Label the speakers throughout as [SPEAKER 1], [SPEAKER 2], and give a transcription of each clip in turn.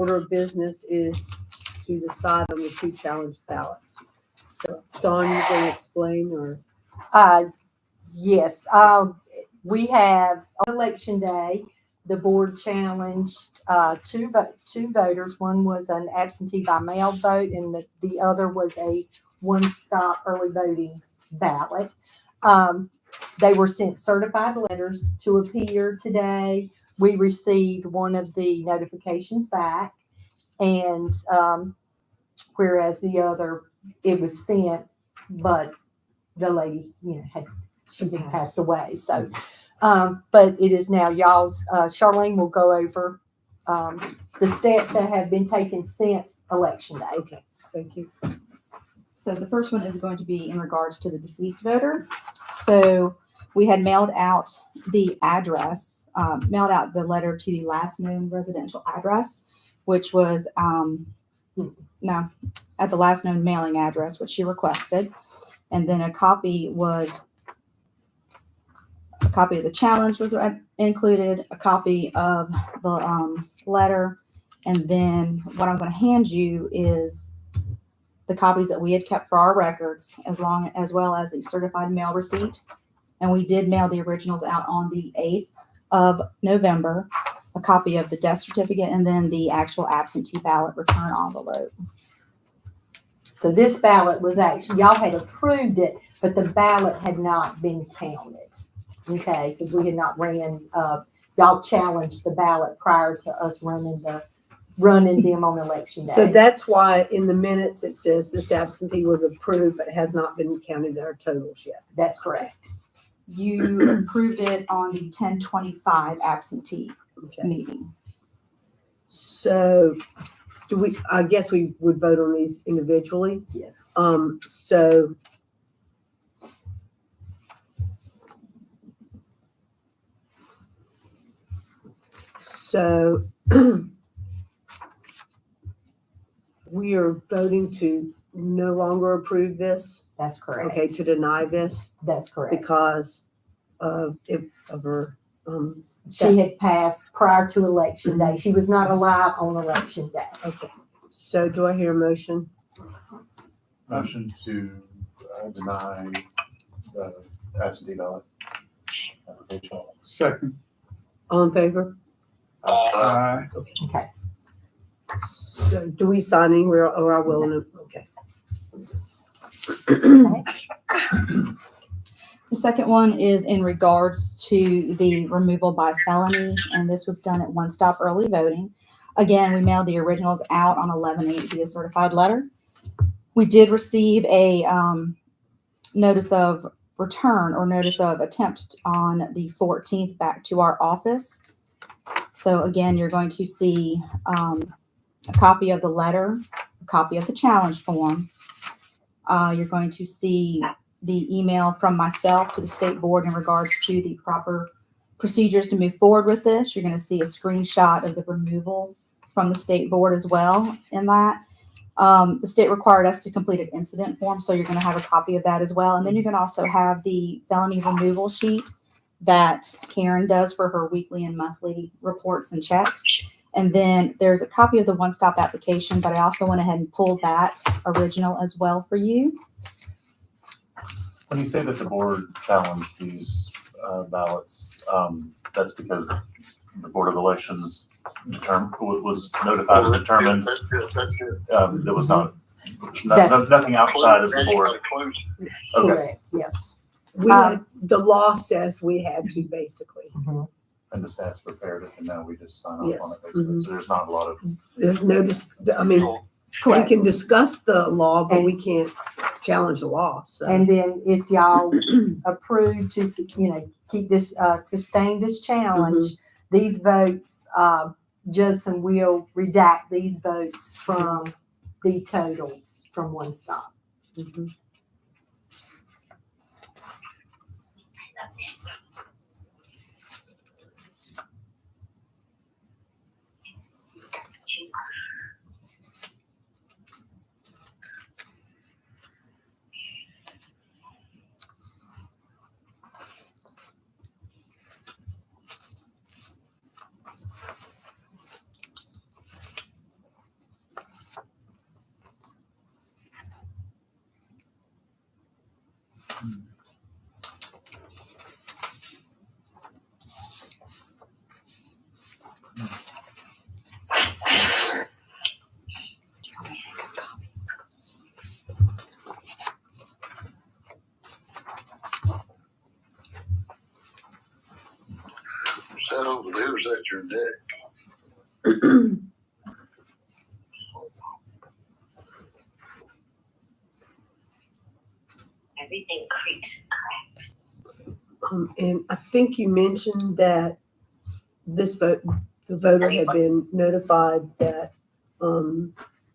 [SPEAKER 1] order of business is to decide on the two challenge ballots. So, Dawn, you going to explain or?
[SPEAKER 2] Yes, we have on election day, the board challenged two voters. One was an absentee by mail vote, and the other was a one-stop early voting ballot. They were sent certified letters to appear today. We received one of the notifications back, and whereas the other, it was sent, but the lady, she had passed away. So, but it is now y'all's. Charlene will go over the steps that have been taken since election day.
[SPEAKER 1] Okay, thank you.
[SPEAKER 3] So the first one is going to be in regards to the deceased voter. So we had mailed out the address, mailed out the letter to the last known residential address, which was at the last known mailing address, which she requested. And then a copy of the challenge was included, a copy of the letter, and then what I'm going to hand you is the copies that we had kept for our records, as well as the certified mail receipt. And we did mail the originals out on the 8th of November, a copy of the death certificate, and then the actual absentee ballot return envelope.
[SPEAKER 2] So this ballot was actually, y'all had approved it, but the ballot had not been counted. Okay, because we had not ran, y'all challenged the ballot prior to us running them on election day.
[SPEAKER 1] So that's why in the minutes it says this absentee was approved, but has not been counted in our totals yet.
[SPEAKER 2] That's correct.
[SPEAKER 3] You approved it on the 10/25 absentee meeting.
[SPEAKER 1] So I guess we would vote on these individually.
[SPEAKER 2] Yes.
[SPEAKER 1] So we are voting to no longer approve this.
[SPEAKER 2] That's correct.
[SPEAKER 1] Okay, to deny this
[SPEAKER 2] That's correct.
[SPEAKER 1] because of her.
[SPEAKER 2] She had passed prior to election day. She was not alive on election day.
[SPEAKER 1] Okay. So do I hear a motion?
[SPEAKER 4] Motion to deny the absentee ballot application.
[SPEAKER 5] Second.
[SPEAKER 1] All in favor?
[SPEAKER 5] Aye.
[SPEAKER 2] Okay.
[SPEAKER 1] So do we sign anywhere or I will? Okay.
[SPEAKER 3] The second one is in regards to the removal by felony, and this was done at One Stop Early Voting. Again, we mailed the originals out on 11/8 via certified letter. We did receive a notice of return or notice of attempt on the 14th back to our office. So again, you're going to see a copy of the letter, a copy of the challenge form. You're going to see the email from myself to the state board in regards to the proper procedures to move forward with this. You're going to see a screenshot of the removal from the state board as well in that. The state required us to complete an incident form, so you're going to have a copy of that as well. And then you're going to also have the felony removal sheet that Karen does for her weekly and monthly reports and checks. And then there's a copy of the one-stop application, but I also went ahead and pulled that original as well for you.
[SPEAKER 4] When you say that the board challenged these ballots, that's because the Board of Elections was notified and determined there was nothing outside of the board. Okay.
[SPEAKER 2] Correct. Yes.
[SPEAKER 1] The law says we had to basically.
[SPEAKER 4] And the staff's prepared it, and now we just sign
[SPEAKER 1] Yes.
[SPEAKER 4] off on it basically. So there's not a lot of.
[SPEAKER 1] There's no, we can discuss the law, but we can't challenge the law. So.
[SPEAKER 2] And then if y'all approve to, keep this, sustain this challenge, these votes, Judson will redact these votes from the totals from One Stop.
[SPEAKER 6] That over there, is that your deck?
[SPEAKER 7] Everything creaks and cracks.
[SPEAKER 1] And I think you mentioned that this vote, the voter had been notified that,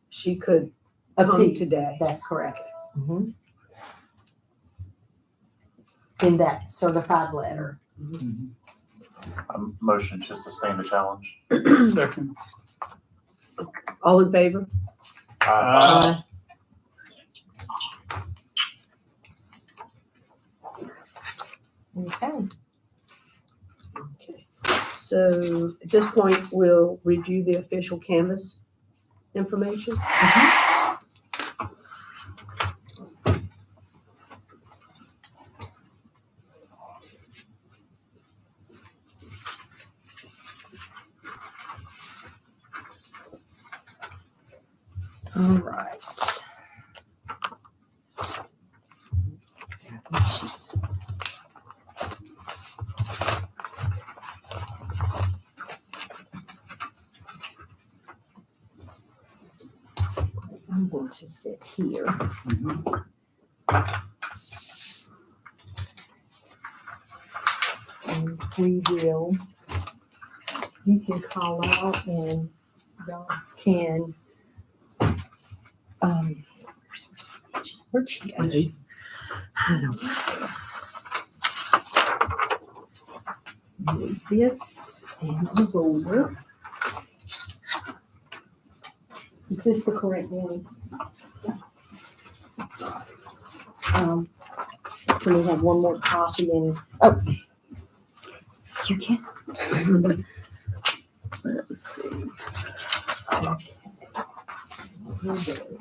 [SPEAKER 1] she could come
[SPEAKER 2] Appeal.
[SPEAKER 1] today.
[SPEAKER 2] That's correct. Mhm. In that certified letter.
[SPEAKER 4] Motion to sustain the challenge.
[SPEAKER 5] Second.
[SPEAKER 1] All in favor?
[SPEAKER 5] Aye.
[SPEAKER 2] Okay.
[SPEAKER 1] Okay. So at this point, we'll review the official canvas information.
[SPEAKER 2] All right. I'm going to sit here. And we will, you can call out and y'all can, where'd she go? I don't know. Move this and a roller. Is this the correct one? Can we have one more copy and, oh. You can. Let's see. Okay. Here we go.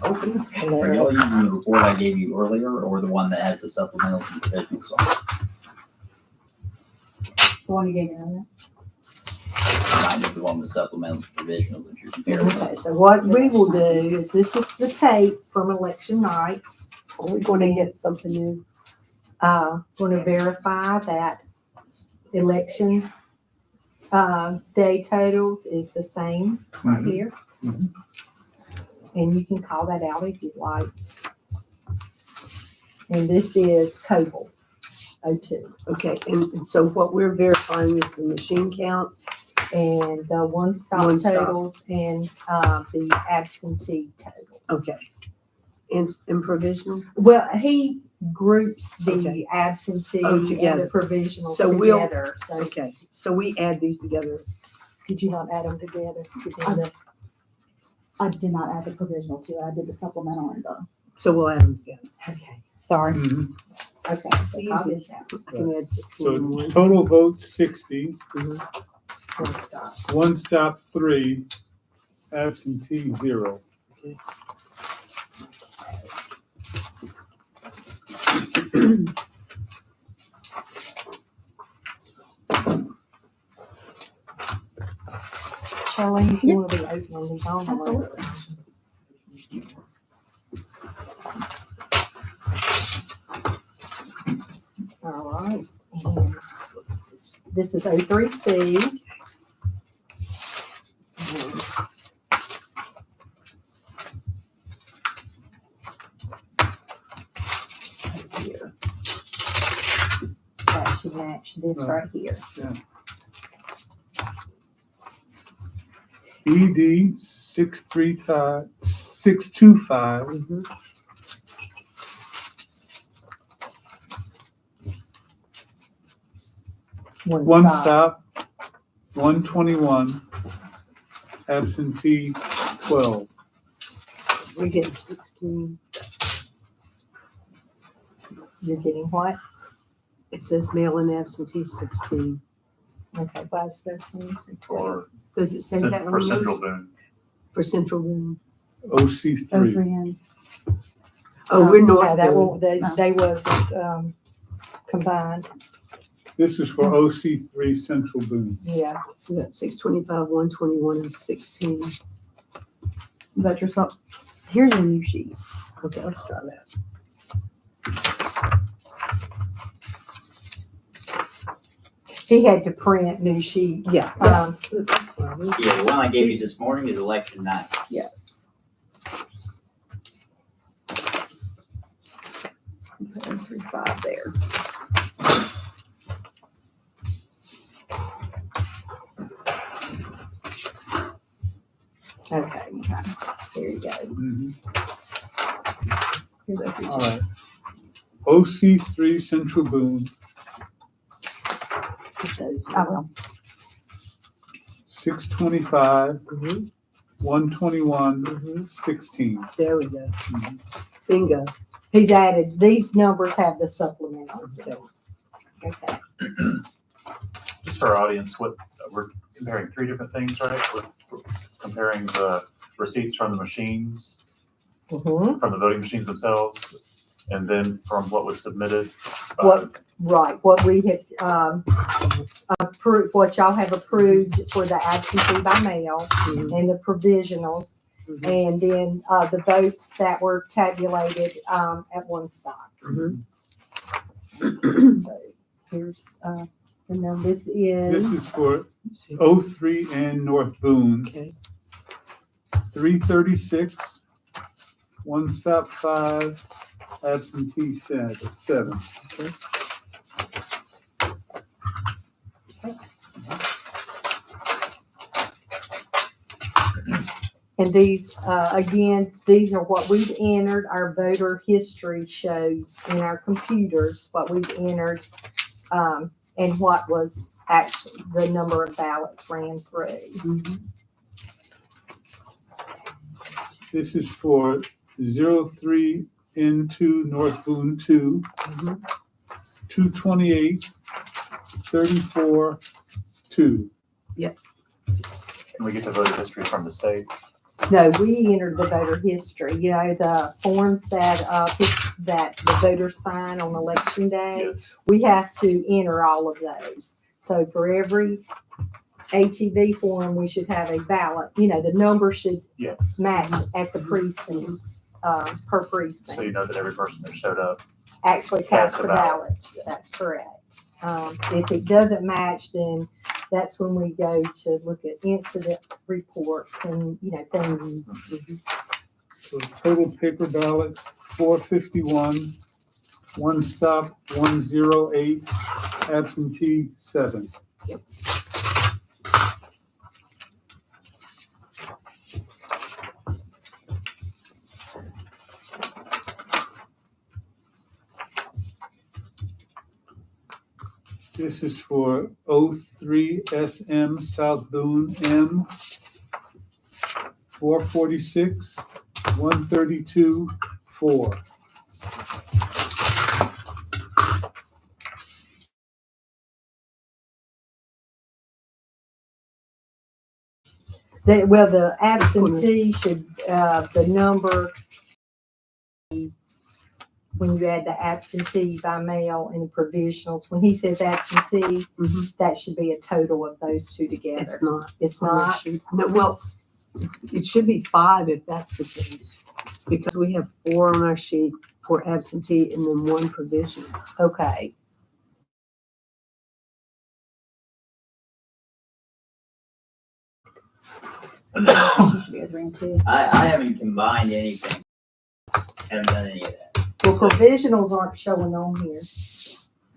[SPEAKER 2] Open the
[SPEAKER 8] Are
[SPEAKER 2] letter.
[SPEAKER 8] y'all using the report I gave you earlier, or the one that has the supplementals and provisionals on it?
[SPEAKER 3] The one you gave me earlier.
[SPEAKER 8] I did the one with supplementals and provisionals, if you're comparing.
[SPEAKER 2] Okay, so what we will do is, this is the tape from election night.
[SPEAKER 1] Are we going to get something new?
[SPEAKER 2] Going to verify that election day totals is the same right here.
[SPEAKER 5] Mhm.
[SPEAKER 2] And you can call that out if you like. And this is Coble 02.
[SPEAKER 1] Okay, and so what we're verifying is the machine count.
[SPEAKER 2] And the one-stop
[SPEAKER 1] One stop.
[SPEAKER 2] totals and the absentee totals.
[SPEAKER 1] Okay. And provisional?
[SPEAKER 2] Well, he groups the
[SPEAKER 1] Okay.
[SPEAKER 2] absentee
[SPEAKER 1] Oh,
[SPEAKER 2] and
[SPEAKER 1] together.
[SPEAKER 2] the provisional
[SPEAKER 1] So we'll-
[SPEAKER 2] together. So
[SPEAKER 1] Okay, so we add these together.
[SPEAKER 2] did you not add them together? Within the-
[SPEAKER 3] I did not add the provisional to it. I did the supplemental and the,
[SPEAKER 1] So we'll add them together.
[SPEAKER 2] Okay,
[SPEAKER 3] sorry.
[SPEAKER 5] Mhm.
[SPEAKER 2] okay. So copy this out.
[SPEAKER 1] I can add 16
[SPEAKER 5] So
[SPEAKER 1] more.
[SPEAKER 5] total votes 60,
[SPEAKER 2] One stop.
[SPEAKER 5] one stop 3, absentee 0.
[SPEAKER 2] Charlene, if you want to be opening these envelopes. All right. And this is O3C. Here. That should match this right here.
[SPEAKER 5] ED 625,
[SPEAKER 1] Mhm.
[SPEAKER 5] one stop 121, absentee 12.
[SPEAKER 1] We're getting 16.
[SPEAKER 2] You're getting what?
[SPEAKER 1] It says mail-in absentee 16.
[SPEAKER 2] Okay, by assessments.
[SPEAKER 4] for,
[SPEAKER 1] Does it say that on
[SPEAKER 4] for
[SPEAKER 1] yours?
[SPEAKER 4] Central Boone.
[SPEAKER 1] For Central Boone?
[SPEAKER 5] OC three.
[SPEAKER 3] O3N.
[SPEAKER 1] Oh, we're
[SPEAKER 2] Yeah,
[SPEAKER 1] North
[SPEAKER 2] that
[SPEAKER 1] Boone.
[SPEAKER 2] won't, they,
[SPEAKER 3] No.
[SPEAKER 2] they wasn't, combined,
[SPEAKER 5] This is for OC three Central Boone.
[SPEAKER 2] yeah.
[SPEAKER 1] We got 625, 121, and 16.
[SPEAKER 3] Is that your sub? Here's the new sheets.
[SPEAKER 1] Okay, let's try that.
[SPEAKER 2] He had to print new sheets.
[SPEAKER 1] Yeah.
[SPEAKER 2] Um,
[SPEAKER 8] Yeah, the one I gave you this morning is election night.
[SPEAKER 3] Yes. Okay, 35 there.
[SPEAKER 2] okay,
[SPEAKER 3] There you go.
[SPEAKER 5] Mhm.
[SPEAKER 3] Here's O3N.
[SPEAKER 5] All right. OC three Central Boone,
[SPEAKER 3] I will.
[SPEAKER 5] 625,
[SPEAKER 1] Mhm,
[SPEAKER 5] 121,
[SPEAKER 1] mhm.
[SPEAKER 5] 16.
[SPEAKER 1] There we go.
[SPEAKER 5] Mhm.
[SPEAKER 1] Bingo.
[SPEAKER 2] he's added, these numbers have the supplementals. Okay.
[SPEAKER 4] Just for our audience, what, we're comparing three different things, right? We're comparing the receipts from the machines,
[SPEAKER 2] Mm-hmm.
[SPEAKER 4] from the voting machines themselves, and then from what was submitted. by-
[SPEAKER 2] What, right, what we had, approved, what y'all have approved for the absentee by mail
[SPEAKER 1] Mhm,
[SPEAKER 2] and the provisionals,
[SPEAKER 1] mhm,
[SPEAKER 2] and then, the votes that were tabulated, at one stop.
[SPEAKER 1] mhm.
[SPEAKER 2] So here's, the number, this
[SPEAKER 5] This
[SPEAKER 2] is,
[SPEAKER 5] is for
[SPEAKER 1] See,
[SPEAKER 5] O3 and North Boone,
[SPEAKER 1] Okay,
[SPEAKER 5] 336, one stop 5, absentee 7.
[SPEAKER 1] okay.
[SPEAKER 2] and these, again, these are what we've entered, our voter history shows in our computers, what we've entered, and what was actually, the number of ballots ran through.
[SPEAKER 1] Mhm.
[SPEAKER 5] This is for 03 N2 North Boone 2,
[SPEAKER 1] Mhm.
[SPEAKER 5] 228, 34, 2.
[SPEAKER 4] Can we get the voter history from the state?
[SPEAKER 2] No, we entered the voter history, you know, the forms that, that the voters sign on election day.
[SPEAKER 4] Yes.
[SPEAKER 2] We have to enter all of those. So for every ATV form, we should have a ballot, you know, the number should
[SPEAKER 4] Yes.
[SPEAKER 2] match at the precincts, per
[SPEAKER 4] So you
[SPEAKER 2] precinct.
[SPEAKER 4] know that every person that showed up.
[SPEAKER 2] Actually cast
[SPEAKER 4] Cast
[SPEAKER 2] the
[SPEAKER 4] a ballot.
[SPEAKER 2] ballot, that's correct. If it doesn't match, then that's when we go to look at incident reports and, you know, things.
[SPEAKER 5] So total paper ballot 451, one stop 108, absentee 7. This is for 03 SM South Boone M, 446, 132, 4.
[SPEAKER 2] Well, the absentee should, the number, when you add the absentee by mail and the provisionals, when he says absentee,
[SPEAKER 1] Mhm.
[SPEAKER 2] that should be a total of those two together.
[SPEAKER 1] It's not.
[SPEAKER 2] It's
[SPEAKER 1] on our
[SPEAKER 2] not,
[SPEAKER 1] sheet. No, well, it should be 5 if that's the case. Because we have 4 on our sheet for absentee and then 1 provisional.
[SPEAKER 2] okay.
[SPEAKER 3] You should be O3N too.
[SPEAKER 8] I haven't combined anything. Haven't done any of that.
[SPEAKER 2] Well, provisionals aren't showing on here.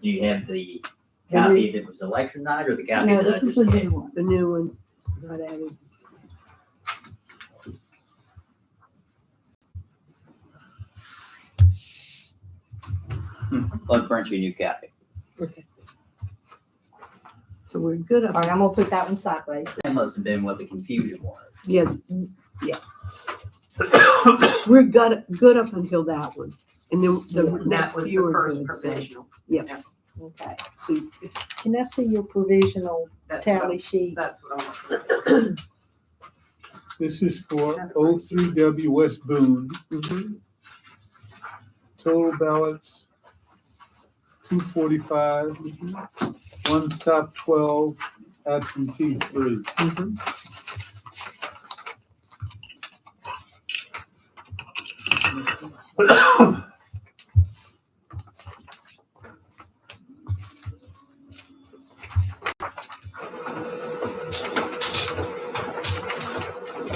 [SPEAKER 8] Do you have the
[SPEAKER 2] The new-
[SPEAKER 8] copy that was election night or the copy
[SPEAKER 3] No,
[SPEAKER 8] that I
[SPEAKER 3] this is
[SPEAKER 8] just
[SPEAKER 3] the
[SPEAKER 8] gave?
[SPEAKER 3] new one.
[SPEAKER 1] The new one is not added.
[SPEAKER 8] I'll print you a new copy.
[SPEAKER 1] Okay. So we're good
[SPEAKER 2] All
[SPEAKER 1] up.
[SPEAKER 2] right, I'm gonna put that one sideways.
[SPEAKER 8] That must have been what the confusion was.
[SPEAKER 1] Yeah, yeah. We're good up until that one. And then the
[SPEAKER 9] That
[SPEAKER 1] next
[SPEAKER 9] was
[SPEAKER 1] few
[SPEAKER 9] the
[SPEAKER 1] are
[SPEAKER 9] first
[SPEAKER 1] good. So,
[SPEAKER 9] provisional.
[SPEAKER 1] yeah.
[SPEAKER 2] Okay.
[SPEAKER 1] So
[SPEAKER 2] Can I see your provisional
[SPEAKER 9] That's
[SPEAKER 2] tally sheet?
[SPEAKER 9] That's what I'm looking for.
[SPEAKER 5] This is for 03W West Boone. Total ballots, 245. One stop 12, absentee 3.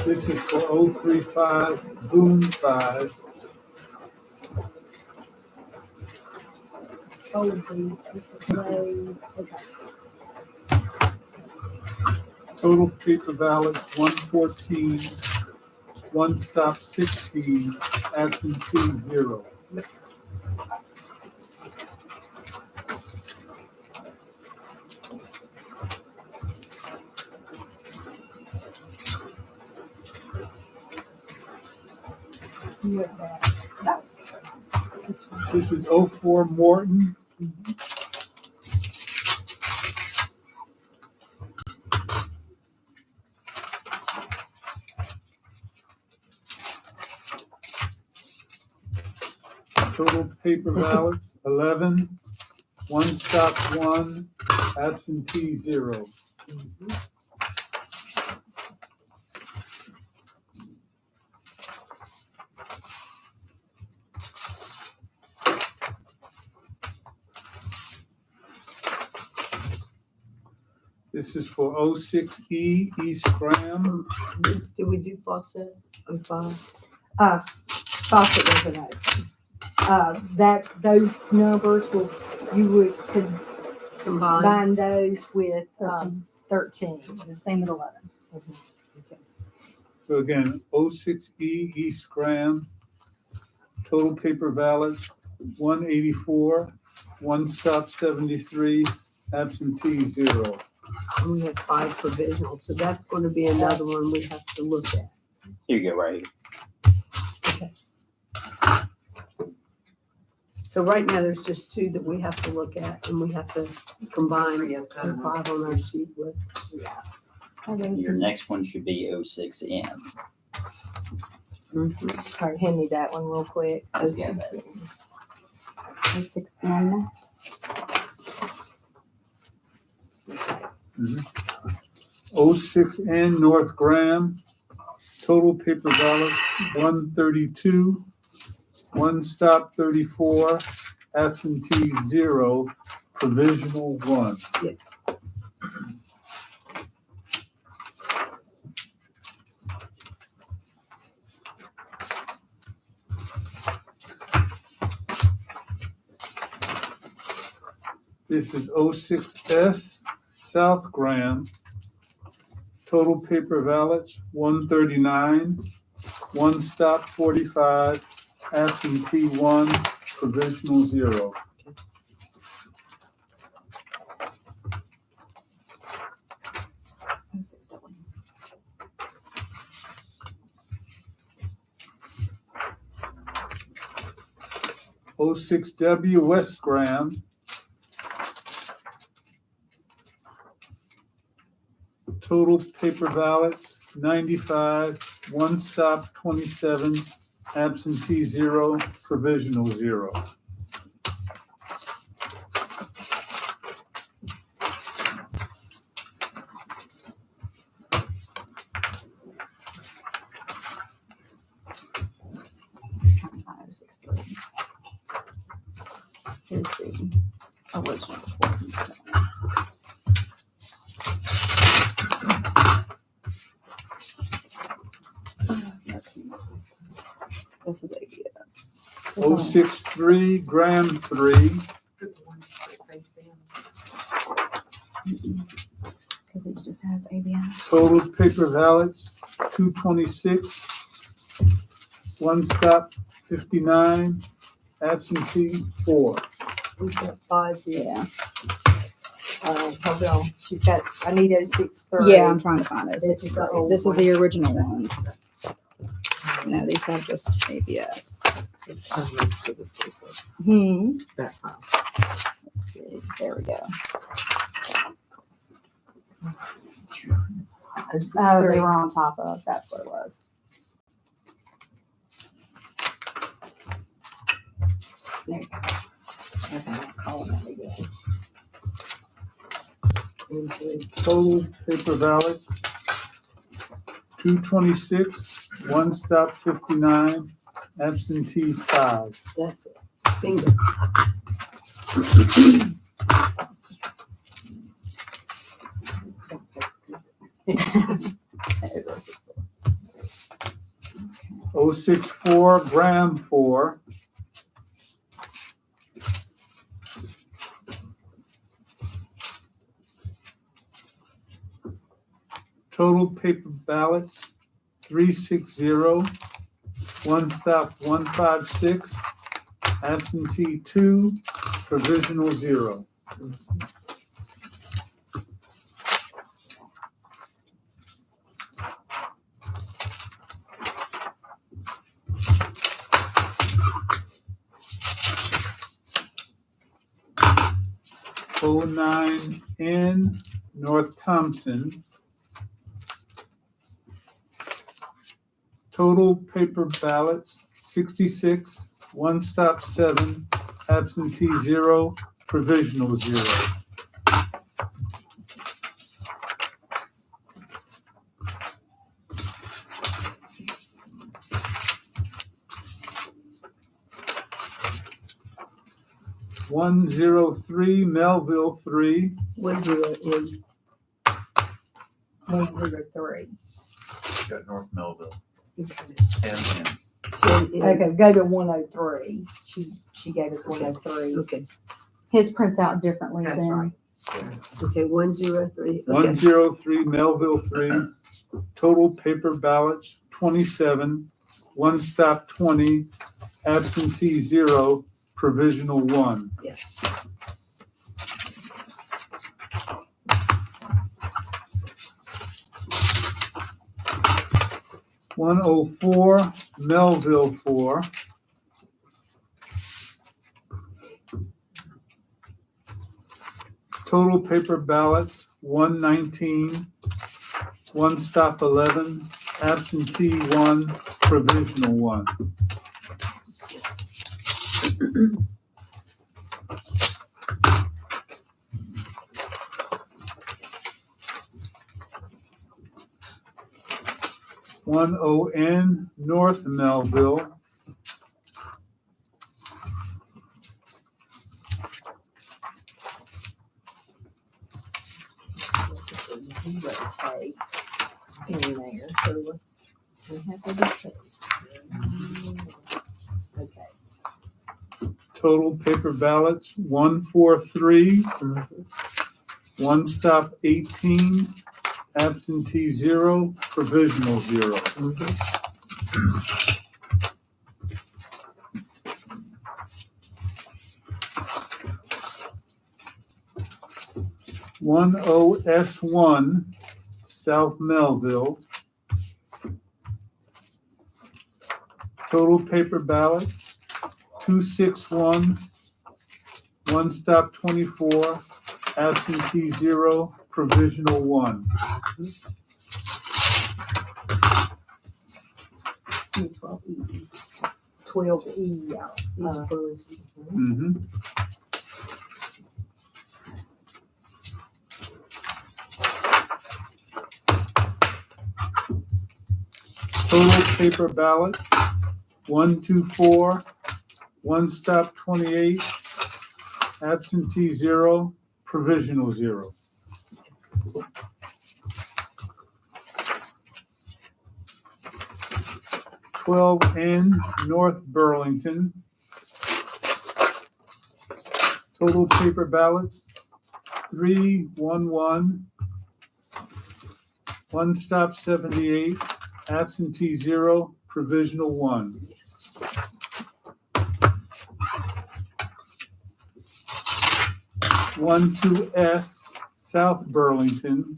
[SPEAKER 5] This is for 035 Boone 5.
[SPEAKER 2] Oh, these, okay.
[SPEAKER 5] Total paper ballots, 114. One stop 16, absentee 0.
[SPEAKER 2] You have that. That's-
[SPEAKER 5] This is 04 Morton. Total paper ballots, 11. One stop 1, absentee 0. This is for 06E East Graham.
[SPEAKER 1] did we do Fawcett? 05?
[SPEAKER 2] Faucet was an open. That, those numbers will, you would
[SPEAKER 1] Combined?
[SPEAKER 2] combine those with, 13.
[SPEAKER 3] Same with 11.
[SPEAKER 1] Okay.
[SPEAKER 5] So again, 06E East Graham. Total paper ballots, 184. One stop 73, absentee 0.
[SPEAKER 1] We have 5 provisional, so that's gonna be another one we have to look at.
[SPEAKER 8] Here you go, right here.
[SPEAKER 1] So right now, there's just 2 that we have to look at, and we have to combine the 5 on our sheet with.
[SPEAKER 2] Yes.
[SPEAKER 8] Your next one should be 06M.
[SPEAKER 2] All right, hand me that one real quick.
[SPEAKER 8] Yeah,
[SPEAKER 3] 06N.
[SPEAKER 5] 06N North Graham. Total paper ballots, 132. One stop 34, absentee 0, provisional 1. This is 06S South Graham. Total paper ballots, 139. One stop 45, absentee 1, provisional 0. Oh 06W West Graham. Total paper ballots, 95. One stop 27, absentee 0, provisional 0.
[SPEAKER 3] Here's the original report. This is ABS. This one-
[SPEAKER 5] 063 Graham 3.
[SPEAKER 3] Because these just have ABS.
[SPEAKER 5] Total paper ballots, 226. One stop 59, absentee 4.
[SPEAKER 1] We've got 5 here.
[SPEAKER 3] Yeah.
[SPEAKER 2] Hold on, she's got, I need 063.
[SPEAKER 3] Yeah, I'm trying to find those.
[SPEAKER 2] This is the old
[SPEAKER 3] This is
[SPEAKER 2] one.
[SPEAKER 3] the original ones. No, these have just ABS.
[SPEAKER 1] It's coming for the secret.
[SPEAKER 3] Hmm.
[SPEAKER 1] That file.
[SPEAKER 3] Let's see. There we go. Oh, they were on top of. That's what it was. There you go. Okay, I'll call them that again.
[SPEAKER 5] Total paper ballots, 226, one stop 59, absentee 5.
[SPEAKER 1] That's it. Bingo.
[SPEAKER 3] It was
[SPEAKER 5] 064, Graham 4. Total paper ballots, 360, one stop 156, absentee 2, provisional 0. Oh 09N, North Thompson. Total paper ballots, 66, one stop 7, absentee 0, provisional 0. One zero three, Melville 3.
[SPEAKER 1] 10
[SPEAKER 2] 103.
[SPEAKER 4] Got North Melville
[SPEAKER 1] Okay.
[SPEAKER 4] and
[SPEAKER 1] 10
[SPEAKER 2] Okay, go to 103. She gave us 103.
[SPEAKER 1] Okay,
[SPEAKER 3] His prints out differently
[SPEAKER 2] That's
[SPEAKER 3] than
[SPEAKER 2] right.
[SPEAKER 1] okay, 103. Okay,
[SPEAKER 5] 103, Melville 3. Total paper ballots, 27, one stop 20, absentee 0, provisional 1.
[SPEAKER 1] yes.
[SPEAKER 5] One oh four, Melville 4. Total paper ballots, 119, one stop 11, absentee 1, provisional 1. One ON, North Melville.
[SPEAKER 2] Zero take in there. So we have to take. Okay.
[SPEAKER 5] Total paper ballots, 143, one stop 18, absentee 0, provisional 0. One OS1, South Melville. Total paper ballot, 261, one stop 24, absentee 0, provisional 1.
[SPEAKER 2] 12E, yeah.
[SPEAKER 5] Mm-hmm. Total paper ballot, 124, one stop 28, absentee 0, provisional 0. N, North Burlington. Total paper ballots, 311, one stop 78, absentee 0, provisional 1. One two S, South Burlington.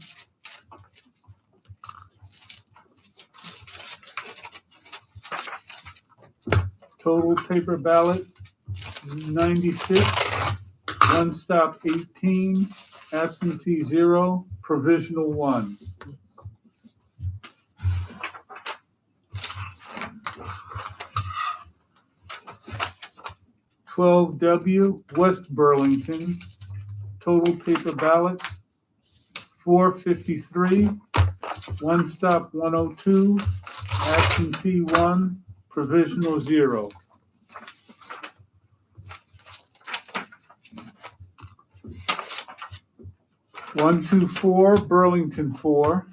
[SPEAKER 5] Total paper ballot, 96, One Stop 18, absentee 0, provisional 1. (12W) West Burlington, total paper ballots 453, One Stop 102, absentee 1, provisional 0. (124) Burlington 4,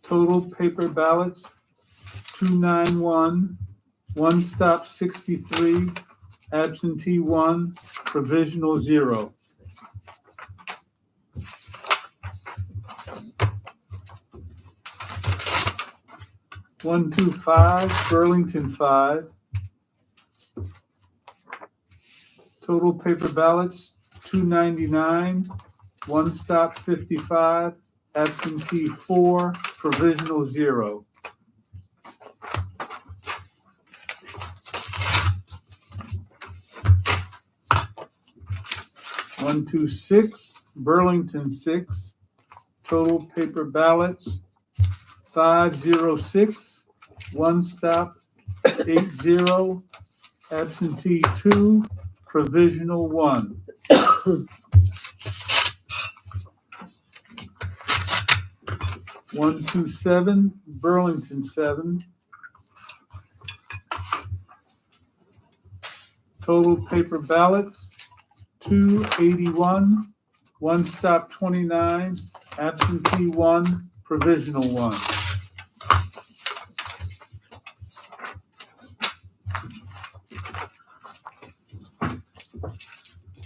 [SPEAKER 5] total paper ballots 291, One Stop 63, absentee 1, provisional 0. (125) Burlington 5, total paper ballots 299, One Stop 55, absentee 4, provisional 0. (126) Burlington 6, total paper ballots 506, One Stop 80, absentee 2, provisional 1. (127) Burlington 7, total paper ballots 281, One Stop 29, absentee 1, provisional 1.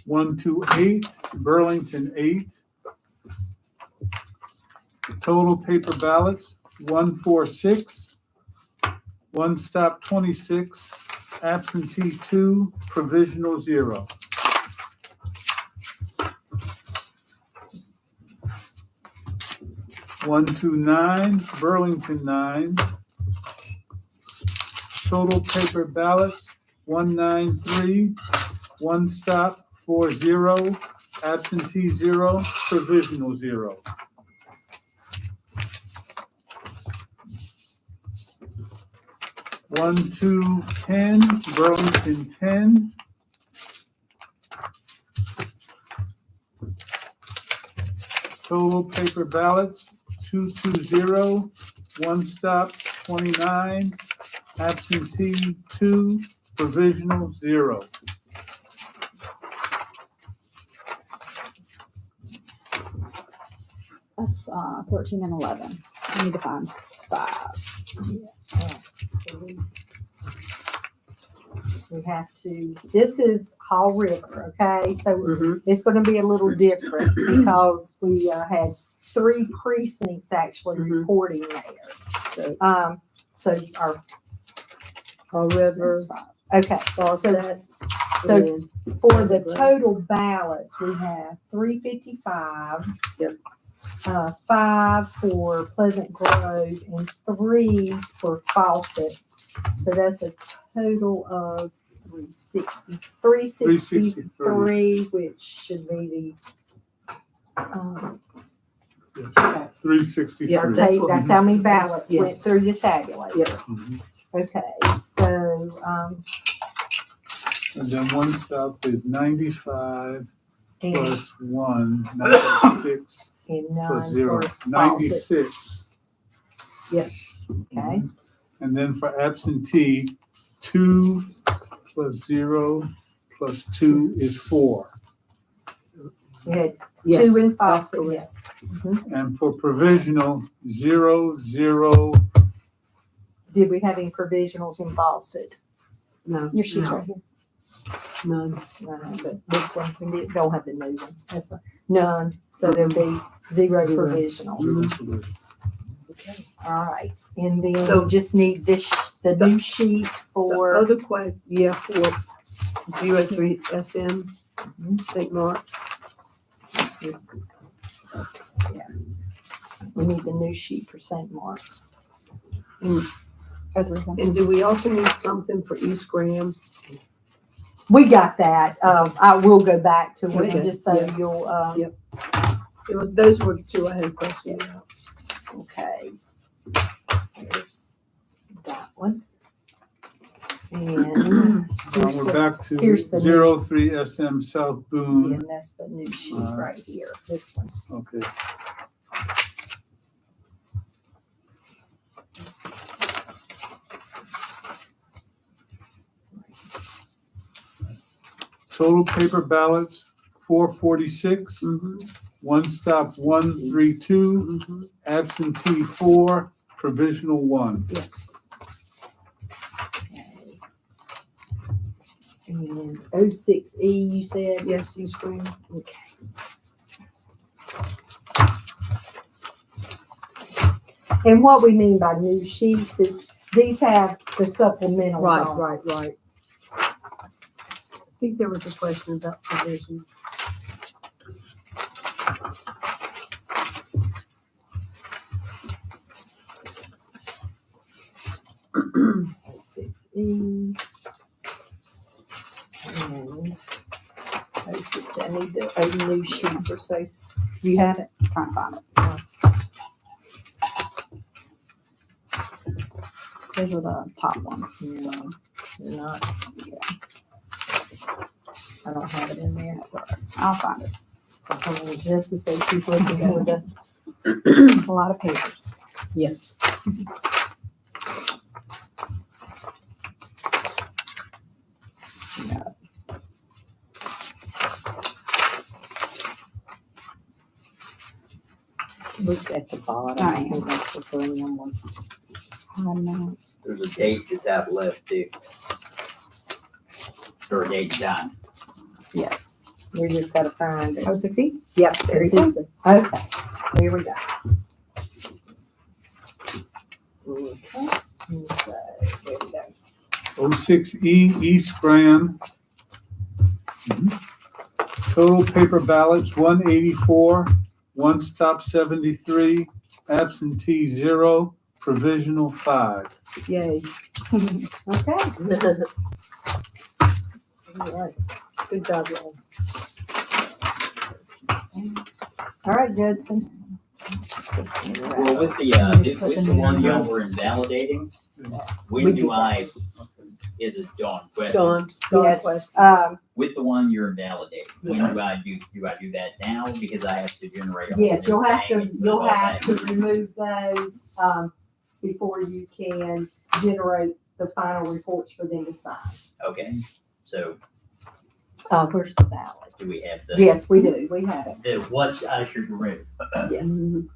[SPEAKER 5] (128) Burlington 8, total paper ballots 146, One Stop 26, absentee 2, provisional 0. (129) Burlington 9, total paper ballots 193, One Stop 40, absentee 0, provisional 0. (1210) Burlington 10, total paper ballots 220, One Stop 29, absentee 2, provisional 0.
[SPEAKER 3] That's 13 and 11. I need to find 5.
[SPEAKER 2] We have to, this is Hall River, okay? So
[SPEAKER 1] Mhm.
[SPEAKER 2] it's gonna be a little different because we had 3 precincts actually
[SPEAKER 1] Mhm.
[SPEAKER 2] reporting there. So our,
[SPEAKER 1] Fall River,
[SPEAKER 2] okay,
[SPEAKER 1] Fawcett,
[SPEAKER 2] so
[SPEAKER 1] and
[SPEAKER 2] for the total ballots, we have 355.
[SPEAKER 1] Yep.
[SPEAKER 2] 5 for Pleasant Grove and 3 for Fawcett. So that's a total of 363, which should be the, that's,
[SPEAKER 5] 363.
[SPEAKER 1] Yeah, that's what-
[SPEAKER 2] that's how many ballots went
[SPEAKER 1] Yes.
[SPEAKER 2] through the tabulator.
[SPEAKER 1] Yeah.
[SPEAKER 5] Mhm.
[SPEAKER 2] Okay, so,
[SPEAKER 5] And then One Stop is 95
[SPEAKER 2] and,
[SPEAKER 5] plus 1, 96
[SPEAKER 2] and
[SPEAKER 5] plus
[SPEAKER 2] none
[SPEAKER 5] 0,
[SPEAKER 2] for Fawcett,
[SPEAKER 5] 96.
[SPEAKER 1] yes,
[SPEAKER 2] okay?
[SPEAKER 5] And then for absentee, 2 plus 0 plus 2 is 4.
[SPEAKER 2] We had
[SPEAKER 1] yes.
[SPEAKER 2] 2 in
[SPEAKER 1] that's
[SPEAKER 2] Fawcett,
[SPEAKER 1] correct.
[SPEAKER 2] yes. Mhm.
[SPEAKER 5] And for provisional, 0, 0,
[SPEAKER 2] Did we have any provisionals in Fawcett?
[SPEAKER 1] No,
[SPEAKER 3] Your sheet's
[SPEAKER 1] no,
[SPEAKER 3] right here.
[SPEAKER 1] none.
[SPEAKER 2] No, but this one, we don't have the new one. That's one. None, so there'll be 0
[SPEAKER 1] Zero.
[SPEAKER 2] provisionals.
[SPEAKER 5] 0 provisional.
[SPEAKER 2] All right, and then
[SPEAKER 1] So-
[SPEAKER 2] we just need this, the new sheet
[SPEAKER 1] The
[SPEAKER 2] for,
[SPEAKER 1] other yeah, for US3SM, St. Mark.
[SPEAKER 2] yes, yeah. We need the new sheet for St. Mark's.
[SPEAKER 1] And do we also need something for East Graham?
[SPEAKER 2] We got that. I will go back to it
[SPEAKER 1] Okay,
[SPEAKER 2] and just so
[SPEAKER 1] yeah.
[SPEAKER 2] you'll,
[SPEAKER 1] Yep. Those were the two I had questions about.
[SPEAKER 2] okay. Here's that one. And
[SPEAKER 5] Now
[SPEAKER 2] here's
[SPEAKER 5] we're
[SPEAKER 2] the,
[SPEAKER 5] back to
[SPEAKER 2] here's the new-
[SPEAKER 5] 03 SM South Boone.
[SPEAKER 2] and that's the new sheet right here, this one.
[SPEAKER 5] Okay. Total paper ballots, 446, one stop 132,
[SPEAKER 1] Mhm.
[SPEAKER 5] absentee 4, provisional 1.
[SPEAKER 1] Yes.
[SPEAKER 2] And 06E, you said?
[SPEAKER 1] Yes, East Graham.
[SPEAKER 2] Okay. And what we mean by new sheets is these have the supplementals
[SPEAKER 1] Right,
[SPEAKER 2] on.
[SPEAKER 1] right. I think there was a question about provision.
[SPEAKER 2] Six E. And 06, I need a new sheet for so, you have it?
[SPEAKER 3] Trying to find it. Those are the top ones.
[SPEAKER 2] No, they're not. I don't have it in there.
[SPEAKER 3] That's all right. I'll find it.
[SPEAKER 2] Hold on just a second, she's looking for the,
[SPEAKER 3] It's a lot of papers.
[SPEAKER 1] Yes.
[SPEAKER 2] look at the bottom.
[SPEAKER 3] I
[SPEAKER 2] I
[SPEAKER 3] am.
[SPEAKER 2] think that's what the one was.
[SPEAKER 3] I don't know.
[SPEAKER 8] There's a date at the top left too. Or a date and time.
[SPEAKER 2] Yes, we just gotta find it.
[SPEAKER 3] 06E?
[SPEAKER 2] Yep, there it is. Okay, here we go. Okay, and so, there we go.
[SPEAKER 5] 06E, East Graham. Total paper ballots, 184, one stop 73, absentee 0, provisional 5.
[SPEAKER 1] Yay.
[SPEAKER 2] Okay.
[SPEAKER 1] All right. Good job, y'all.
[SPEAKER 2] All right, Judson.
[SPEAKER 8] Well, with the one y'all were invalidating, when do I, is it Dawn question?
[SPEAKER 1] Dawn.
[SPEAKER 2] Yes,
[SPEAKER 1] question.
[SPEAKER 8] With the one you're invalidating, when do I do that now? Because I have to generate. a whole
[SPEAKER 2] yes,
[SPEAKER 8] new
[SPEAKER 2] you'll have
[SPEAKER 8] thing
[SPEAKER 2] to,
[SPEAKER 8] and put it
[SPEAKER 2] you'll
[SPEAKER 8] all
[SPEAKER 2] have
[SPEAKER 8] back.
[SPEAKER 2] to remove those, before you can generate the final reports for them to sign.
[SPEAKER 8] Okay, so
[SPEAKER 2] Where's the ballot?
[SPEAKER 8] do we have the?
[SPEAKER 2] Yes, we do, we have it,
[SPEAKER 8] The what I should remove?
[SPEAKER 2] yes.
[SPEAKER 1] Mhm.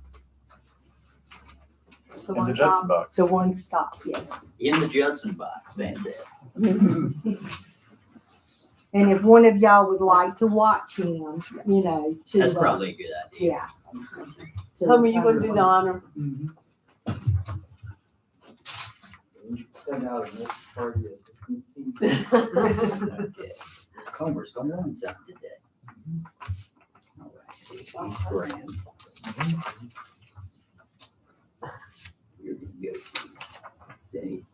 [SPEAKER 4] In the Judson box.
[SPEAKER 2] The one stop, yes.
[SPEAKER 8] In the Judson box, fantastic.
[SPEAKER 2] And if one of y'all would like to watch him, you know, to.
[SPEAKER 8] That's probably a good idea.
[SPEAKER 2] Yeah.
[SPEAKER 1] Tell you gonna do the honor?
[SPEAKER 9] Send out a party assistance team.
[SPEAKER 8] Okay. Comer's gonna learn something today. All right, so it's East Graham. Here we go. Date.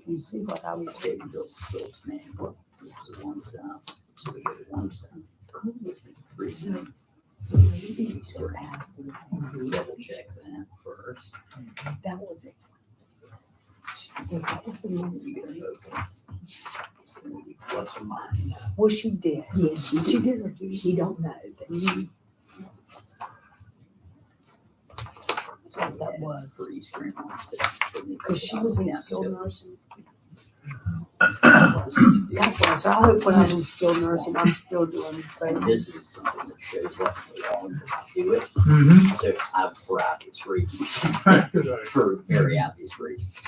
[SPEAKER 8] You see what I was doing, those skills, man, what, this was a one stop, so we go to one stop. 3 stop. East Graham. Double check that first.
[SPEAKER 2] That was it.
[SPEAKER 8] Plus or minus.
[SPEAKER 2] Well, she did. Yeah, she did. She don't know, but she. What that was.
[SPEAKER 8] For East Graham.
[SPEAKER 1] Cause she was in skilled nursing.
[SPEAKER 8] nursing.
[SPEAKER 1] So I hope when I'm in skilled nursing, I'm still doing
[SPEAKER 8] And
[SPEAKER 1] things.
[SPEAKER 8] this is something that shows up the ones that do it. So for obvious reasons, for very obvious reasons.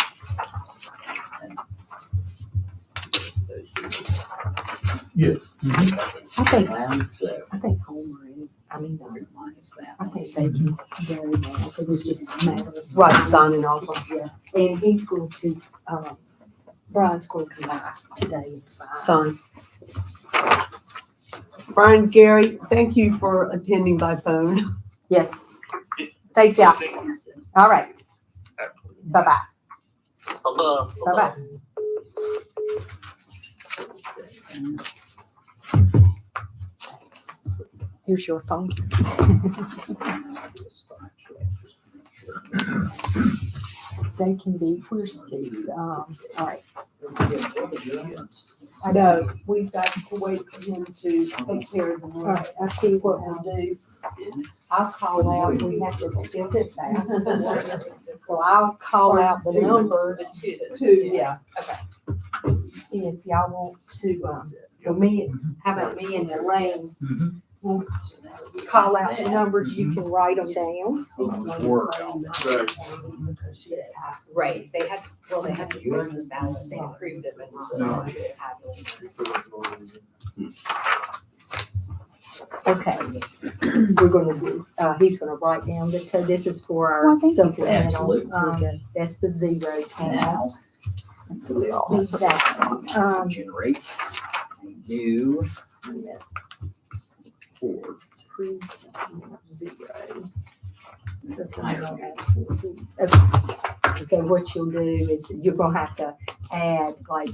[SPEAKER 8] And
[SPEAKER 5] Yes.
[SPEAKER 2] I think-
[SPEAKER 8] So,
[SPEAKER 2] I think Homer and, I mean,
[SPEAKER 8] we're gonna minus that.
[SPEAKER 2] I think they can go now, because it's just a matter of.
[SPEAKER 1] Right, signing off.
[SPEAKER 2] Yeah, and he's going to, Brian's going to come back today and sign.
[SPEAKER 1] Sign. Brian, Gary, thank you for attending by phone.
[SPEAKER 2] Yes. Thank you.
[SPEAKER 8] So,
[SPEAKER 2] All right. Bye-bye.
[SPEAKER 6] Bye-bye.
[SPEAKER 2] Bye-bye. Here's your phone. They can be, where's the, all right.
[SPEAKER 1] No, we've got to wait for him to take care of the
[SPEAKER 2] All
[SPEAKER 1] one.
[SPEAKER 2] right, I see what we'll do. I'll call out, we have to fill this out. So I'll call out the numbers
[SPEAKER 1] Yeah.
[SPEAKER 2] if y'all want to, well, me, how about me and Elaine? We'll call out the numbers, you can write them down.
[SPEAKER 10] Right, they have, well, they have to run this ballot, they approved it, but
[SPEAKER 5] No.
[SPEAKER 10] not tabulated.
[SPEAKER 2] Okay. We're gonna do, he's gonna write down so this is for
[SPEAKER 3] Well,
[SPEAKER 2] our
[SPEAKER 3] thank you.
[SPEAKER 2] supplemental.
[SPEAKER 8] Absolutely.
[SPEAKER 1] Okay.
[SPEAKER 2] That's the zero count.
[SPEAKER 8] Now,
[SPEAKER 2] So we'll leave that.
[SPEAKER 8] generate a new board.
[SPEAKER 2] Zero. Supplemental absentees. Okay. So what you'll do is you're gonna have to add like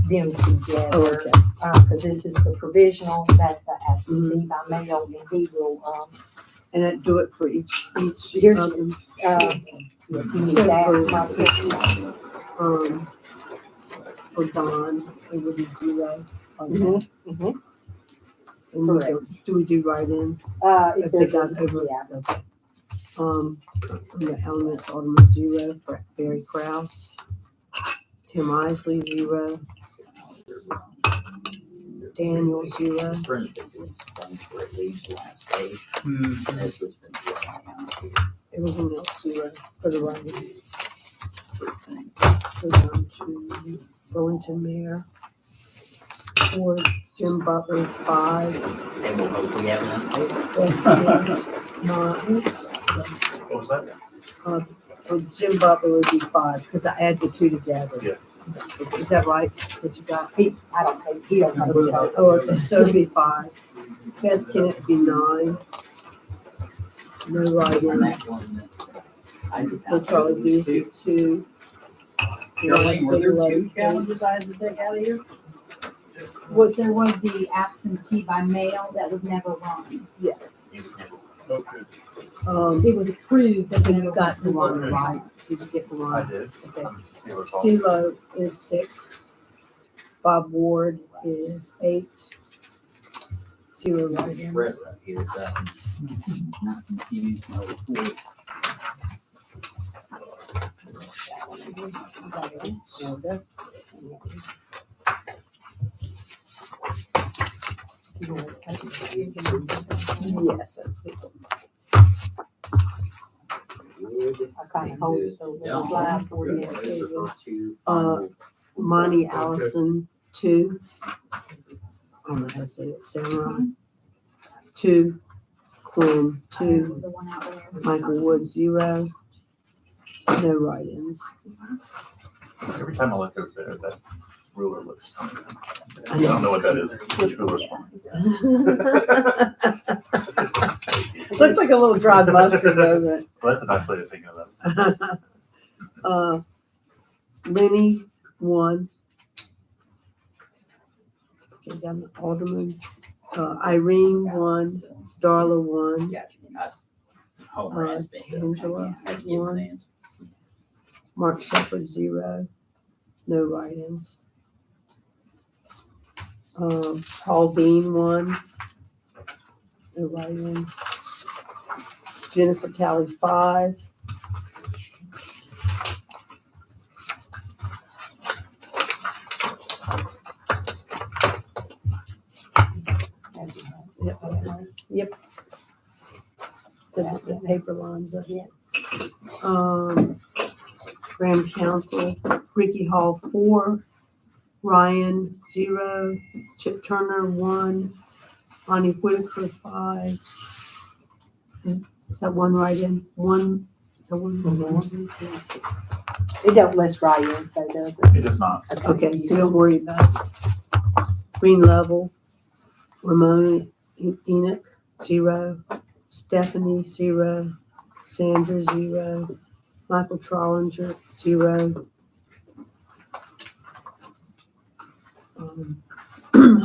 [SPEAKER 2] them
[SPEAKER 1] Oh,
[SPEAKER 2] together.
[SPEAKER 1] okay.
[SPEAKER 2] Cause this is the provisional, that's the absentee by mail, and he will,
[SPEAKER 1] And I do it for each
[SPEAKER 2] Here's-
[SPEAKER 1] of them.
[SPEAKER 2] you need that,
[SPEAKER 1] For Don, it would be zero. on that.
[SPEAKER 2] Mhm, mhm.
[SPEAKER 1] And we do we do write-ins?
[SPEAKER 2] If
[SPEAKER 1] If they
[SPEAKER 2] there's
[SPEAKER 1] got
[SPEAKER 2] a,
[SPEAKER 1] over,
[SPEAKER 2] yeah,
[SPEAKER 1] okay. The elements, Alderman zero for Barry Kraus. Tim Isley, zero. Daniel, zero.
[SPEAKER 8] Printed it's done for at least the last page.
[SPEAKER 5] Hmm.
[SPEAKER 8] That's what's been going on here,
[SPEAKER 1] Everything else zero for the write-ins.
[SPEAKER 8] for example.
[SPEAKER 1] Go down to Burlington Mayor. For Jim Butler, 5.
[SPEAKER 8] And we'll hopefully have enough paper.
[SPEAKER 1] Beth Ann, 9.
[SPEAKER 4] What was that?
[SPEAKER 1] For Jim Butler would be 5, because I add the two together.
[SPEAKER 4] Yeah.
[SPEAKER 1] Is that right, what you got?
[SPEAKER 2] I don't know, he don't know. what y'all-
[SPEAKER 1] Oh, okay, so it'd be 5. Beth Kennett be 9. No
[SPEAKER 8] And
[SPEAKER 1] write-in.
[SPEAKER 8] that one, I did
[SPEAKER 1] For
[SPEAKER 8] not.
[SPEAKER 1] Charlie Beasley, 2.
[SPEAKER 8] Charlene, were there two challenges I had to take out of here?
[SPEAKER 3] There was the absentee by mail that was never run.
[SPEAKER 5] Okay.
[SPEAKER 1] It
[SPEAKER 3] was approved, but
[SPEAKER 1] So
[SPEAKER 3] never
[SPEAKER 1] you got the
[SPEAKER 3] run.
[SPEAKER 1] one right, did you get the
[SPEAKER 4] I
[SPEAKER 1] one?
[SPEAKER 4] did.
[SPEAKER 1] Okay.
[SPEAKER 4] See what's all.
[SPEAKER 1] CeeLo is 6. Bob Ward is 8. 0 write-ins.
[SPEAKER 8] Shred right here, so I can not confuse my reports.
[SPEAKER 1] Okay. Yes.
[SPEAKER 2] I kind of hold it so
[SPEAKER 8] Yeah.
[SPEAKER 2] we'll slide for you.
[SPEAKER 8] Those are the two
[SPEAKER 1] Uh,
[SPEAKER 8] final-
[SPEAKER 1] Monty Allison, 2. I don't know how to say it, Samurai. 2. Quinn, 2.
[SPEAKER 3] The one out there.
[SPEAKER 1] Michael Wood, 0. No write-ins.
[SPEAKER 4] Every time I look over there, that ruler looks funny.
[SPEAKER 1] I
[SPEAKER 4] I don't know what that is. Which ruler's
[SPEAKER 1] Looks like a little dry mustard, doesn't it?
[SPEAKER 4] Well, that's a nice way of thinking of that.
[SPEAKER 1] Lenny, 1. Okay, down to Alderman. Irene, 1. Darla, 1.
[SPEAKER 8] Gotcha. Homer has been.
[SPEAKER 1] Angela,
[SPEAKER 8] I give
[SPEAKER 1] one.
[SPEAKER 8] an answer.
[SPEAKER 1] Mark Shepherd, 0. No write-ins. Paul Dean, 1. No write-ins. Jennifer Talley, 5. Yep. The paper lines, yeah. Graham Council, Ricky Hall, 4. Ryan, 0. Chip Turner, 1. Lonnie Whitaker, 5. Is that one write-in? 1, is that one?
[SPEAKER 2] It don't list write-ins though, does it?
[SPEAKER 4] It does not.
[SPEAKER 1] Okay, so don't worry about it. Green Level, Ramona Enoch, 0. Stephanie, 0. Sandra, 0. Michael Trollinger, 0.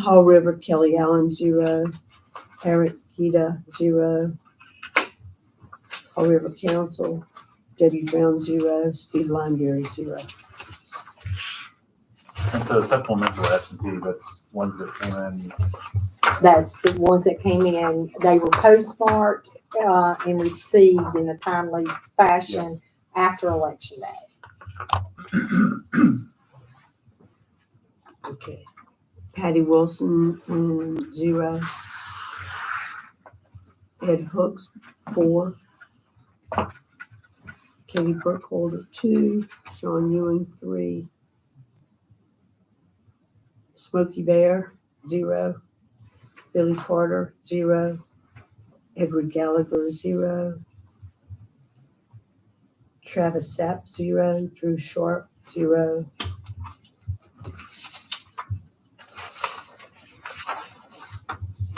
[SPEAKER 1] Hall River, Kelly Allen, 0. Eric Gita, 0. Hall River Council, Debbie Brown, 0. Steve Lineberry, 0.
[SPEAKER 4] And so supplemental absentee, that's ones that came in,
[SPEAKER 2] That's the ones that came in, they were postmarked, and received in a timely fashion
[SPEAKER 4] Yes.
[SPEAKER 2] after election day.
[SPEAKER 1] Okay. Patty Wilson, 0. Ed Hooks, 4. Katie Burkholder, 2. Sean Ewing, 3. Smokey Bear, 0. Billy Carter, 0. Edward Gallagher, 0. Travis Sapp, 0. Drew Sharp, 0.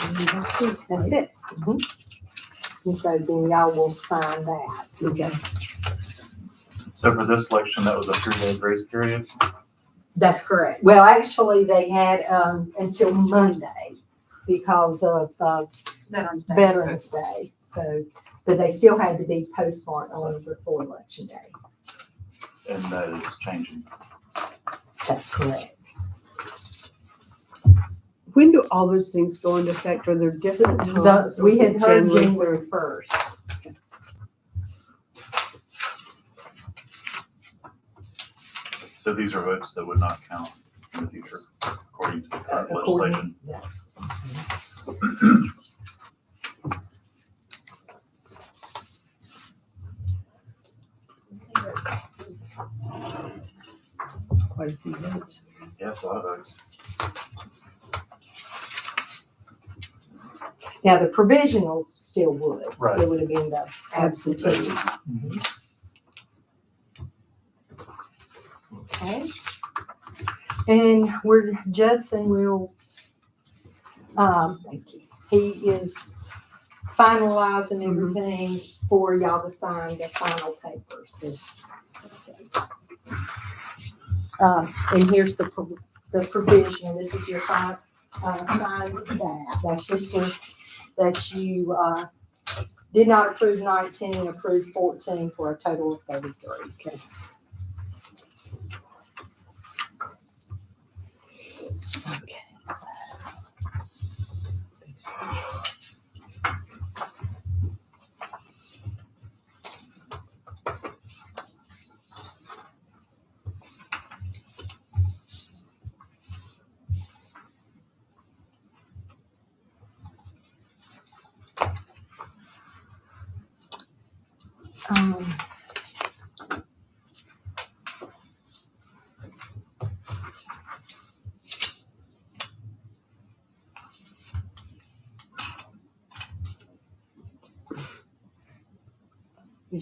[SPEAKER 1] And that's it.
[SPEAKER 2] That's it. And so then y'all will sign that.
[SPEAKER 1] Okay.
[SPEAKER 4] so for this election, that was a 3-day grace period.
[SPEAKER 2] That's correct. Well, actually, they had, until Monday because of, Veterans Day. So, but they still had to be postmarked on before election day.
[SPEAKER 4] And that is changing.
[SPEAKER 2] That's correct.
[SPEAKER 1] When do all those things go into effect? Are there different times?
[SPEAKER 2] We had heard January 1st.
[SPEAKER 4] So these are votes that would not count in the future, according to the current legislation.
[SPEAKER 2] Yes.
[SPEAKER 1] Quite a few votes.
[SPEAKER 4] Yes, a lot of votes.
[SPEAKER 2] Now, the provisionals still would.
[SPEAKER 4] Right.
[SPEAKER 2] It would have been the absentee. Okay. And Judson will, he is finalizing everything for y'all to sign the final papers. And here's the provision. This is your sign that. That's just that you, did not approve 19, approved 14 for a total of 33. Okay. Okay,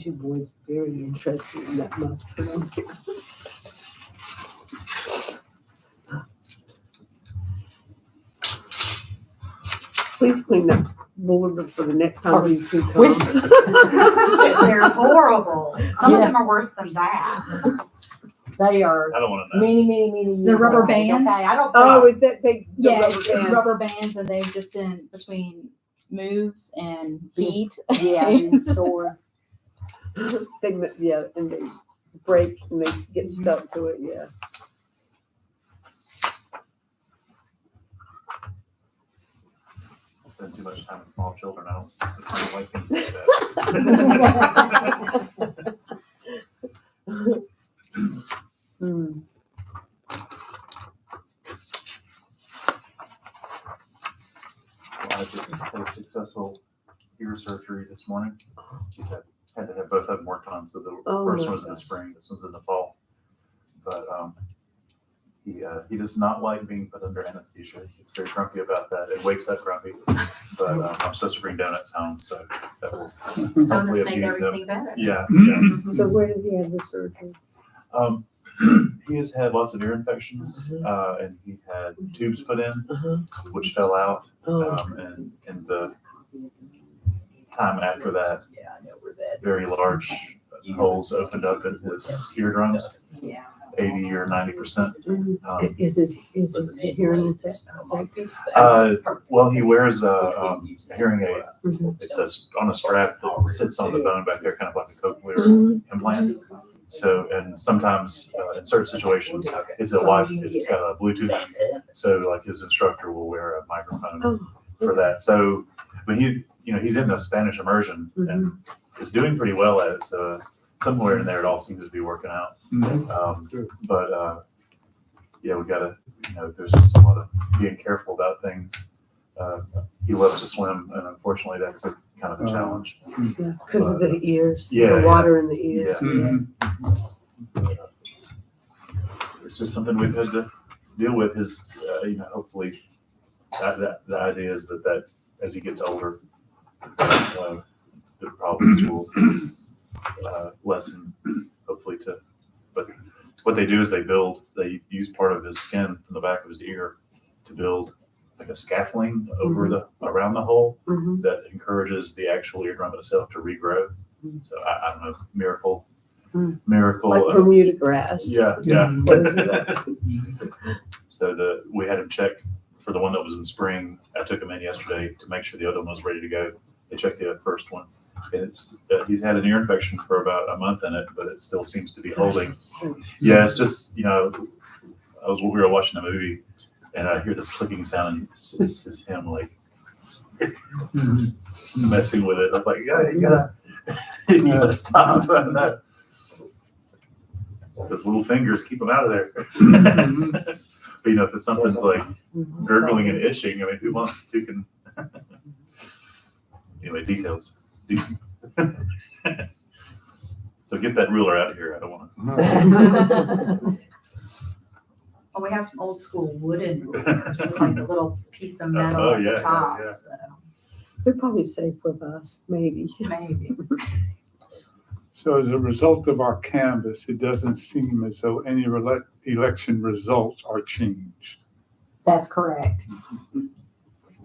[SPEAKER 1] Your boy's very interested in that must. Please clean that boulder for the next time these two come.
[SPEAKER 3] They're horrible. Some of
[SPEAKER 2] Yeah.
[SPEAKER 3] them are worse than that.
[SPEAKER 2] They are
[SPEAKER 4] I don't want to know.
[SPEAKER 2] many years.
[SPEAKER 3] The rubber
[SPEAKER 2] old,
[SPEAKER 3] bands?
[SPEAKER 2] Okay, I don't.
[SPEAKER 1] Oh, is that they? the
[SPEAKER 3] Yeah,
[SPEAKER 1] rubber
[SPEAKER 3] it's
[SPEAKER 1] bands?
[SPEAKER 3] rubber bands and they've just been between moves and beat.
[SPEAKER 2] Yeah, and sword.
[SPEAKER 1] Yeah, and they break and they get stuck to it, yeah.
[SPEAKER 4] Spend too much time with small children. I don't like things like that.
[SPEAKER 1] Hmm.
[SPEAKER 4] I had a successful ear surgery this morning. Had to have both of them worked on, so the
[SPEAKER 1] Oh
[SPEAKER 4] first
[SPEAKER 1] my
[SPEAKER 4] one was in the
[SPEAKER 1] gosh.
[SPEAKER 4] spring, this one's in the fall. But he does not like being put under anesthesia. He's very grumpy about that. It wakes up grumpy. But I'm supposed to bring donuts home, so that will hopefully
[SPEAKER 3] Donuts make
[SPEAKER 4] abuse him.
[SPEAKER 3] everything better.
[SPEAKER 4] Yeah.
[SPEAKER 1] So where did he have the surgery?
[SPEAKER 4] He has had lots of ear infections, and he had tubes put in,
[SPEAKER 1] Uh-huh.
[SPEAKER 4] which fell out.
[SPEAKER 1] Oh,
[SPEAKER 4] And in the time after that,
[SPEAKER 8] Yeah, I know where that
[SPEAKER 4] very
[SPEAKER 8] is.
[SPEAKER 4] large holes opened up in his eardrums.
[SPEAKER 8] Yeah.
[SPEAKER 4] 80 or 90%.
[SPEAKER 1] Is his hearing affected?
[SPEAKER 4] Well, he wears a hearing aid.
[SPEAKER 1] Mhm.
[SPEAKER 4] It's on a strap that sits on the bone back there, kind of like a cochlear
[SPEAKER 1] Mhm.
[SPEAKER 4] implant. So, and sometimes in certain situations, it's got a Bluetooth. So like his instructor will wear a microphone
[SPEAKER 1] Oh,
[SPEAKER 4] for that. So, but he's in the Spanish immersion and is doing pretty well at it. So somewhere in there, it all seems to be working out.
[SPEAKER 5] Good.
[SPEAKER 4] But yeah, we gotta, there's just a lot of being careful about things. He loves to swim, and unfortunately, that's a kind of a challenge.
[SPEAKER 1] Yeah, because of the ears,
[SPEAKER 4] Yeah,
[SPEAKER 1] the
[SPEAKER 4] yeah.
[SPEAKER 1] water in the ears.
[SPEAKER 5] Mhm.
[SPEAKER 4] It's just something we've had to deal with. Hopefully, the idea is that as he gets older, the problems will lessen. Hopefully, but what they do is they use part of his skin from the back of his ear to build like a scaffolding around the hole
[SPEAKER 1] Mhm.
[SPEAKER 4] that encourages the actual eardrum itself to regrow. So I don't know, miracle.
[SPEAKER 1] Like Bermuda grass.
[SPEAKER 4] Yeah.
[SPEAKER 1] What is it?
[SPEAKER 4] So we had him check for the one that was in spring. I took him in yesterday to make sure the other one was ready to go. They checked the first one, and he's had an ear infection for about a month in it, but it still seems to be holding. Yeah, it's just we were watching a movie, and I hear this clicking sound, and it's just him like messing with it. I was like, yeah, you gotta stop. Those little fingers keep them out of there. But if it's something's like gurgling and itching, I mean, who can? Anyway, details. So get that ruler out of here. I don't want
[SPEAKER 3] Well, we have some old school wooden rulers with like a little piece of metal
[SPEAKER 4] Oh,
[SPEAKER 3] at
[SPEAKER 4] yeah,
[SPEAKER 3] the top,
[SPEAKER 4] yeah.
[SPEAKER 3] so
[SPEAKER 1] They're probably safe with us, maybe.
[SPEAKER 3] maybe.
[SPEAKER 5] So as a result of our canvass, it doesn't seem as though any election results are changed.
[SPEAKER 2] That's correct.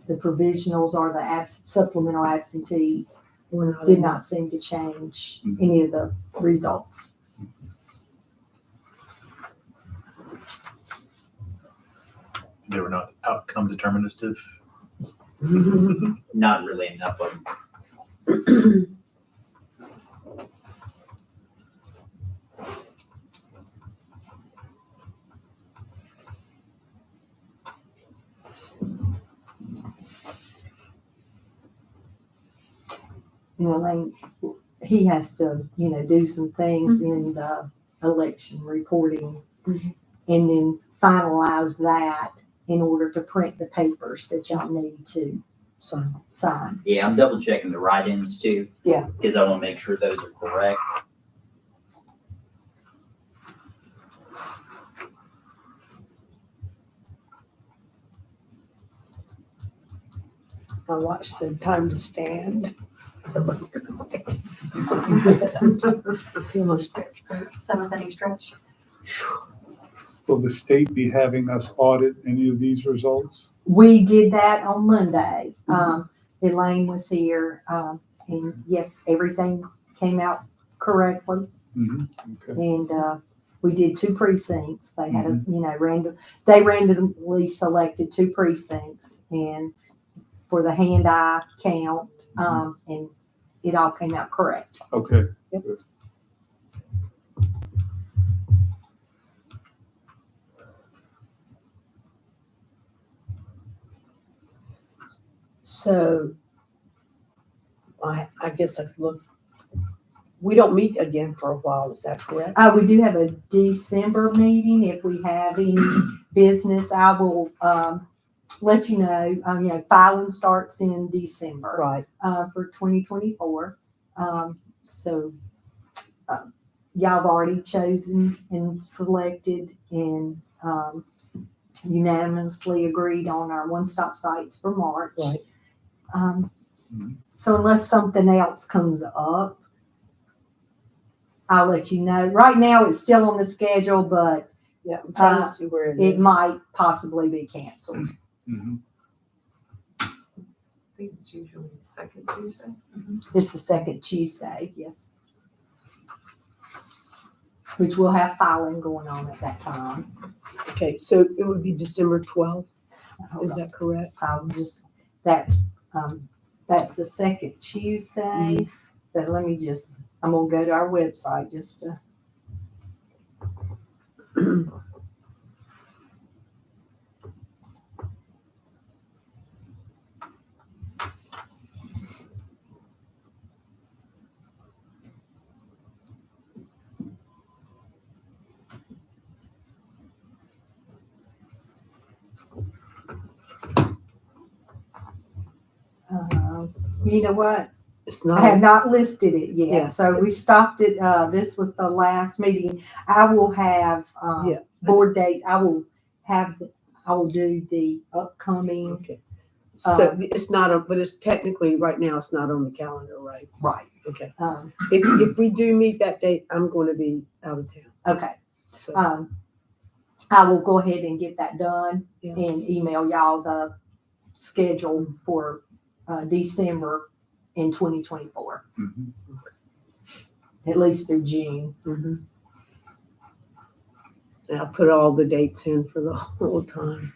[SPEAKER 2] The provisionals or the supplemental absentees did not seem to change any of the results.
[SPEAKER 4] They were not outcome determinative.
[SPEAKER 9] Not really enough of them.
[SPEAKER 2] Like he has to, do some things in the election reporting and then finalize that in order to print the papers that y'all need to sign.
[SPEAKER 9] Yeah, I'm double checking the write-ins too.
[SPEAKER 2] Yeah.
[SPEAKER 9] Because I want to make sure those are correct.
[SPEAKER 1] I watched the time to stand. Feel no stretch.
[SPEAKER 3] Seventh stretch.
[SPEAKER 5] Will the state be having us audit any of these results?
[SPEAKER 2] We did that on Monday. Elaine was here, and yes, everything came out correctly.
[SPEAKER 5] Okay.
[SPEAKER 2] And we did 2 precincts. They had us, they randomly selected 2 precincts and for the hand-eye count, and it all came out correct.
[SPEAKER 5] Okay.
[SPEAKER 2] Yep.
[SPEAKER 5] Good.
[SPEAKER 1] So I guess I could look. We don't meet again for a while, is that correct?
[SPEAKER 2] We do have a December meeting. If we have any business, I will let you know. Filing starts in December
[SPEAKER 1] Right.
[SPEAKER 2] For 2024. So y'all have already chosen and selected and unanimously agreed on our one-stop sites for March.
[SPEAKER 1] Right.
[SPEAKER 2] So unless something else comes up, I'll let you know. Right now, it's still on the schedule, but
[SPEAKER 1] Yeah, I'm trying to see where it
[SPEAKER 2] it
[SPEAKER 1] is.
[SPEAKER 2] might possibly be canceled.
[SPEAKER 5] Mhm.
[SPEAKER 1] I think it's usually the second Tuesday.
[SPEAKER 2] It's the second Tuesday, yes. which we'll have filing going on at that time.
[SPEAKER 1] Okay, so it would be December 12th,
[SPEAKER 2] Hold
[SPEAKER 1] is
[SPEAKER 2] on.
[SPEAKER 1] that correct?
[SPEAKER 2] I'll just, that's the second Tuesday, but let me just, I'm gonna go to our website just to. You know what?
[SPEAKER 1] It's
[SPEAKER 2] I have
[SPEAKER 1] not,
[SPEAKER 2] not listed it
[SPEAKER 1] Yeah.
[SPEAKER 2] yet, so we stopped it, this was the last meeting. I will have,
[SPEAKER 1] Yeah.
[SPEAKER 2] board dates, I will do the upcoming,
[SPEAKER 1] okay. So it's not, but it's technically, right now, it's not on the calendar, right?
[SPEAKER 2] right,
[SPEAKER 1] Okay.
[SPEAKER 2] um,
[SPEAKER 1] If we do meet that date, I'm going to be out of town.
[SPEAKER 2] okay.
[SPEAKER 1] So,
[SPEAKER 2] I will go ahead and get that done
[SPEAKER 1] Yeah.
[SPEAKER 2] and email y'all the schedule for, December in 2024,
[SPEAKER 5] Mhm.
[SPEAKER 2] at least through June.
[SPEAKER 1] mhm. And I'll put all the dates in for the whole time.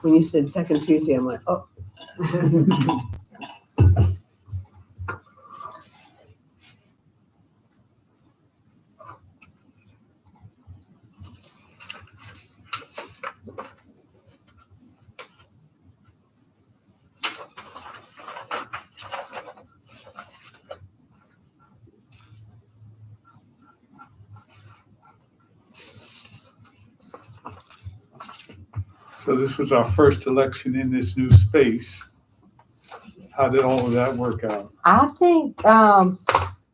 [SPEAKER 1] When you said second Tuesday, I'm like, oh.
[SPEAKER 5] So this was our first election in this new space. How did all of that work out?
[SPEAKER 2] I think,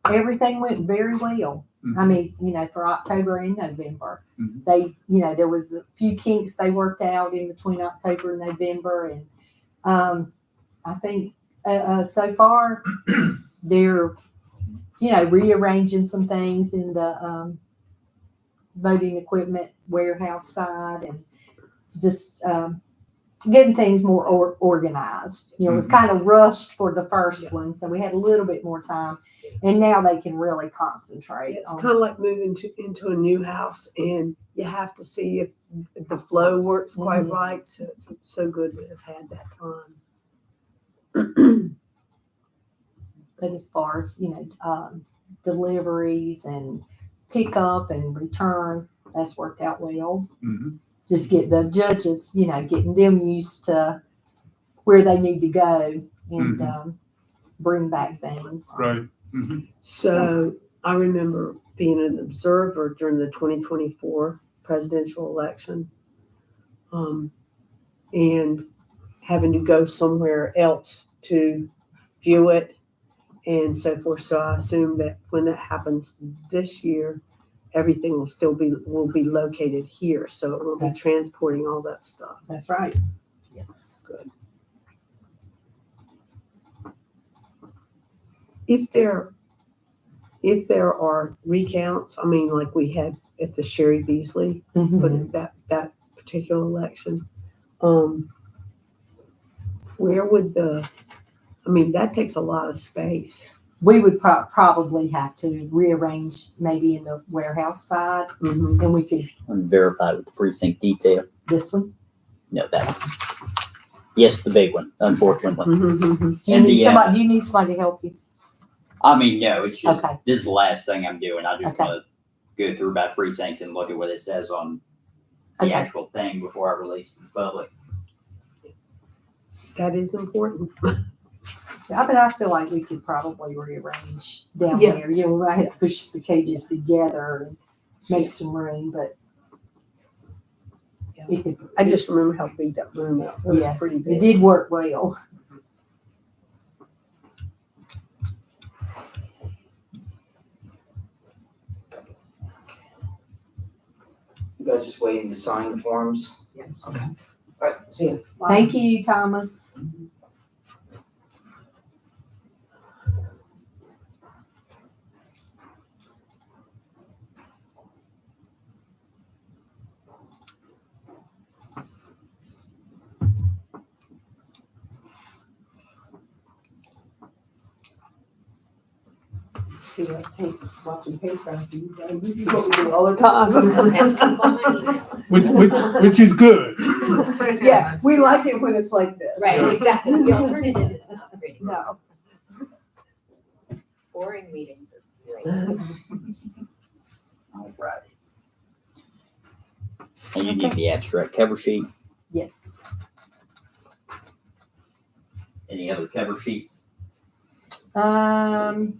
[SPEAKER 2] everything went very well. I mean, you know, for October and November.
[SPEAKER 5] Mhm.
[SPEAKER 2] They, you know, there was a few kinks they worked out in between October and November, and I think so far they're, you know, rearranging some things in the voting equipment warehouse side, and just getting things more organized. You know, it was kind of rushed for the first one, so we had a little bit more time, and now they can really concentrate.
[SPEAKER 1] It's
[SPEAKER 2] on
[SPEAKER 1] kind of like moving into a new house, and you have to see if the flow works quite
[SPEAKER 2] Mhm.
[SPEAKER 1] right. So it's so good to have had that time.
[SPEAKER 2] But as far as, you know, deliveries and pickup and return, that's worked out well.
[SPEAKER 5] Mhm.
[SPEAKER 2] Just get the judges, you know, getting them used to where they need to go and bring back things.
[SPEAKER 5] Right. Mhm.
[SPEAKER 1] So I remember being an observer during the 2024 presidential election, and having to go somewhere else to view it and so forth. So I assume that when that happens this year, everything will be located here. So it won't be transporting all that stuff.
[SPEAKER 2] That's right. Yes.
[SPEAKER 1] Good. If there are recounts, I mean, like we had at the Sherry Beasley,
[SPEAKER 2] Mhm.
[SPEAKER 1] but that particular election, where would that takes a lot of space.
[SPEAKER 2] We would probably have to rearrange maybe in the warehouse side,
[SPEAKER 1] Mhm.
[SPEAKER 2] and we could,
[SPEAKER 9] Verified with the precinct detail.
[SPEAKER 2] this one.
[SPEAKER 9] No, that one. Yes, the big one, unfortunately.
[SPEAKER 1] Mhm.
[SPEAKER 2] Do you
[SPEAKER 9] And
[SPEAKER 2] need
[SPEAKER 9] the,
[SPEAKER 2] somebody, do you need somebody to help you?
[SPEAKER 9] I mean, no, it's just,
[SPEAKER 2] Okay.
[SPEAKER 9] this is the last thing I'm doing. I just
[SPEAKER 2] Okay.
[SPEAKER 9] want to go through my precinct and look at what it says on the
[SPEAKER 2] Okay.
[SPEAKER 9] actual thing before I release it to the public.
[SPEAKER 1] That is important.
[SPEAKER 2] I feel like we could probably rearrange down
[SPEAKER 1] Yeah.
[SPEAKER 2] there. You know, we might have to push the cages together and make some room, but it could.
[SPEAKER 1] I just remember how big that room was. It was
[SPEAKER 2] Yes,
[SPEAKER 1] pretty
[SPEAKER 2] it
[SPEAKER 1] big.
[SPEAKER 2] did work well.
[SPEAKER 8] You guys just waiting to sign the forms?
[SPEAKER 10] Yes.
[SPEAKER 8] Okay. All right, see you.
[SPEAKER 2] Thank you, Thomas. to watching paper.
[SPEAKER 1] This is what we do all the time.
[SPEAKER 5] Which is good.
[SPEAKER 1] Yeah, we like it when it's like this.
[SPEAKER 10] Right, exactly. The alternative is not pretty.
[SPEAKER 1] No.
[SPEAKER 10] Boring meetings are great.
[SPEAKER 9] All right. And you need the abstract cover sheet.
[SPEAKER 2] Yes.
[SPEAKER 9] Any other cover sheets?
[SPEAKER 2] No,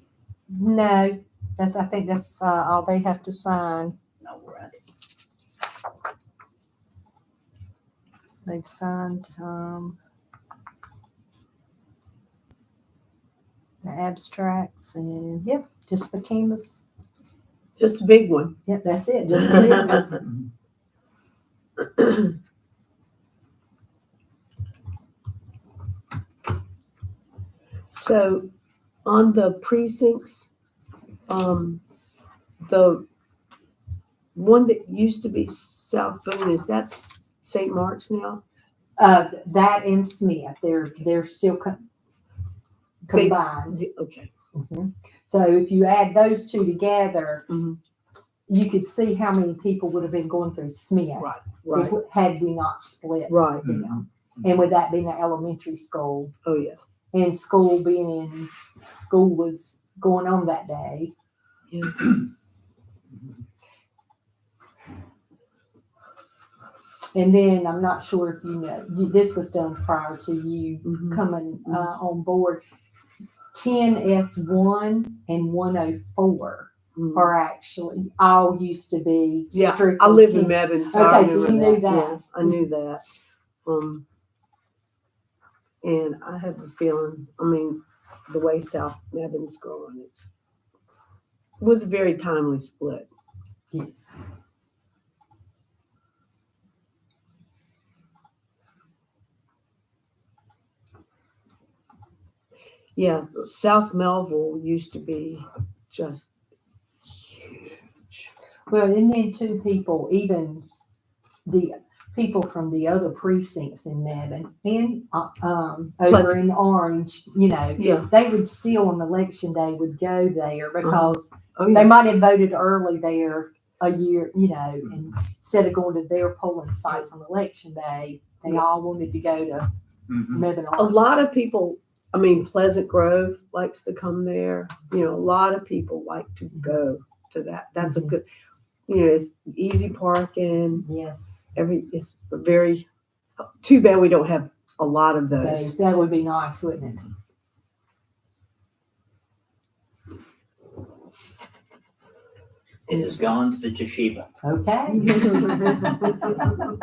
[SPEAKER 2] I think that's, all they have to sign.
[SPEAKER 8] All right.
[SPEAKER 2] They've signed, the abstracts and, yep, just the canvas.
[SPEAKER 1] Just a big one.
[SPEAKER 2] Yep, that's it, just the big one.
[SPEAKER 1] So on the precincts, the one that used to be South Boone, is that St. Mark's now?
[SPEAKER 2] That and Smith, they're still combined.
[SPEAKER 1] Okay.
[SPEAKER 2] Mhm. So if you add those two together,
[SPEAKER 1] Mhm.
[SPEAKER 2] you could see how many people would have been going through Smith
[SPEAKER 1] Right,
[SPEAKER 2] if, had we not split
[SPEAKER 1] right.
[SPEAKER 2] them. And with that being an elementary school,
[SPEAKER 1] Oh, yeah.
[SPEAKER 2] and school was going on that day.
[SPEAKER 1] Yeah.
[SPEAKER 2] And then I'm not sure if you know, this was done prior to you
[SPEAKER 1] Mhm.
[SPEAKER 2] coming on board. 10S1 and 104
[SPEAKER 1] Mhm.
[SPEAKER 2] are actually all used to be
[SPEAKER 1] Yeah,
[SPEAKER 2] strictly.
[SPEAKER 1] I live in
[SPEAKER 2] 10.
[SPEAKER 1] Mebane, so I
[SPEAKER 2] Okay, so
[SPEAKER 1] remember
[SPEAKER 2] you knew
[SPEAKER 1] that.
[SPEAKER 2] that.
[SPEAKER 1] Yeah, I knew that. And I have a feeling, I mean, the way South Mebane's growing, it was a very timely split.
[SPEAKER 2] Yes.
[SPEAKER 1] Yeah, South Melville used to be just huge.
[SPEAKER 2] Well, and then two people, even the people from the other precincts in Mebane and over
[SPEAKER 1] Pleasant.
[SPEAKER 2] in Orange, you know,
[SPEAKER 1] Yeah.
[SPEAKER 2] they would still on election day would go there because
[SPEAKER 1] Oh,
[SPEAKER 2] they
[SPEAKER 1] yeah.
[SPEAKER 2] might have voted early there a year, you know, and instead of going to their polling sites on election day, they
[SPEAKER 1] Yeah.
[SPEAKER 2] all wanted to go to
[SPEAKER 5] Mhm.
[SPEAKER 2] Mebane.
[SPEAKER 1] A lot of people, I mean, Pleasant Grove likes to come there. You know, a lot of people like to go to that. That's a
[SPEAKER 2] Mhm.
[SPEAKER 1] good, you know, it's easy parking.
[SPEAKER 2] Yes.
[SPEAKER 1] It's very, too bad we don't have a lot of those.
[SPEAKER 2] That would be nice, wouldn't it?
[SPEAKER 9] It has gone to the Toshiba.
[SPEAKER 2] Okay.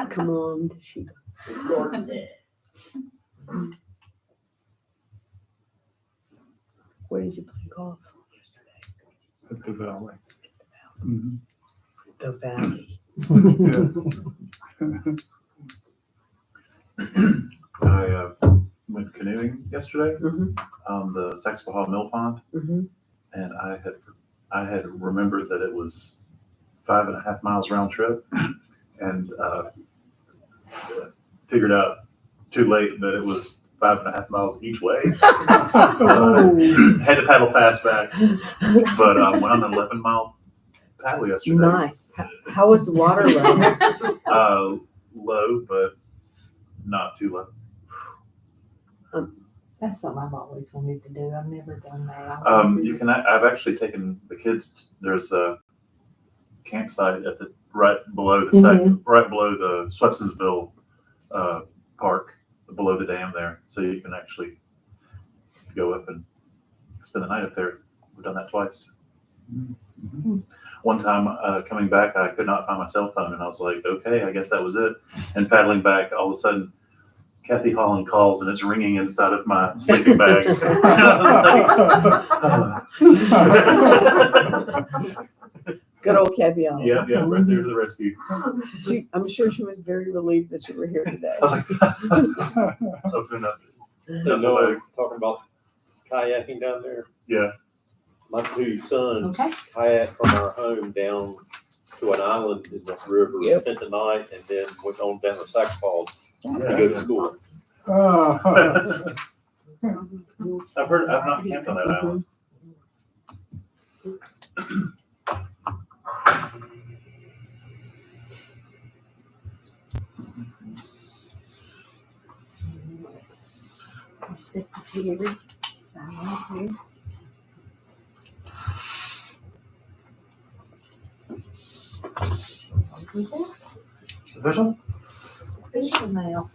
[SPEAKER 1] Come on, Toshiba. Where did you play golf yesterday?
[SPEAKER 5] At the valley. Mhm.
[SPEAKER 1] The Valley.
[SPEAKER 5] Yeah.
[SPEAKER 4] I went canoeing yesterday
[SPEAKER 1] Mhm.
[SPEAKER 4] on the Saxapahaw Mill Pond,
[SPEAKER 1] Mhm.
[SPEAKER 4] and I had remembered that it was 5.5 miles round trip, and figured out too late that it was 5.5 miles each way. So had to paddle fast back, but went on an 11-mile paddle yesterday.
[SPEAKER 1] Nice. How was the water level?
[SPEAKER 4] Low, but not too low.
[SPEAKER 2] That's something I've always wanted to do. I've never done that.
[SPEAKER 4] I've actually taken the kids. There's a campsite at the right below the Swepsonsville park, below the dam there, so you can actually go up and spend the night up there. We've done that twice.
[SPEAKER 5] Mhm.
[SPEAKER 4] One time coming back, I could not find my cell phone, and I was like, okay, I guess that was it. And paddling back, all of a sudden, Kathy Holland calls, and it's ringing inside of my sleeping bag.
[SPEAKER 1] Good old caveat.
[SPEAKER 4] Yeah, right there to the rescue.
[SPEAKER 1] I'm sure she was very relieved that you were here today.
[SPEAKER 4] I was like, opening up.
[SPEAKER 11] So no, I was talking about kayaking down there.
[SPEAKER 4] Yeah.
[SPEAKER 11] My two sons
[SPEAKER 2] Okay.
[SPEAKER 11] kayaked from our home down to an island in the river,
[SPEAKER 1] Yep.
[SPEAKER 11] spent the night, and then went on down to Saxapaw to
[SPEAKER 4] Yeah.
[SPEAKER 11] go to school.
[SPEAKER 5] Ah.
[SPEAKER 4] I've not camped on that island.
[SPEAKER 2] Secretary, sign right here.
[SPEAKER 4] Sufficient?
[SPEAKER 2] It's official now.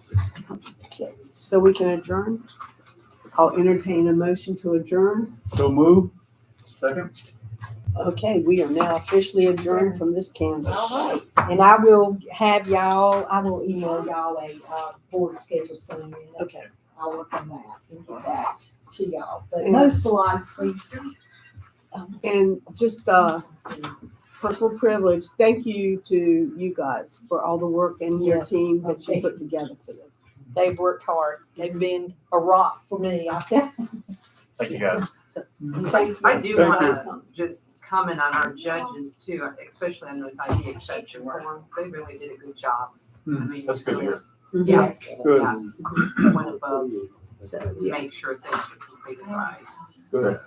[SPEAKER 1] Okay, so we can adjourn. I'll entertain a motion to adjourn.
[SPEAKER 5] So move.
[SPEAKER 4] Second?
[SPEAKER 1] Okay, we are now officially adjourned from this canvas.
[SPEAKER 2] All right, and I will have y'all, I will email y'all a, board schedule soon. And
[SPEAKER 1] Okay.
[SPEAKER 2] I'll work on that and get that to y'all, but most likely.
[SPEAKER 1] And just personal privilege, thank you to you guys for all the work and your
[SPEAKER 2] Yes,
[SPEAKER 1] team that you
[SPEAKER 2] okay.
[SPEAKER 1] put together for this.
[SPEAKER 2] They've worked hard. They've been a rock for me out there.
[SPEAKER 4] Thank you, guys.
[SPEAKER 1] Thank
[SPEAKER 12] I
[SPEAKER 1] you.
[SPEAKER 12] do
[SPEAKER 5] Thank
[SPEAKER 12] want to just comment on our judges too, especially on those ID exception forms. They really did a good job. I mean,
[SPEAKER 4] That's good to hear.
[SPEAKER 12] Yes.
[SPEAKER 5] Good.
[SPEAKER 12] Yeah. Went above to make sure things are completed right.
[SPEAKER 5] Good.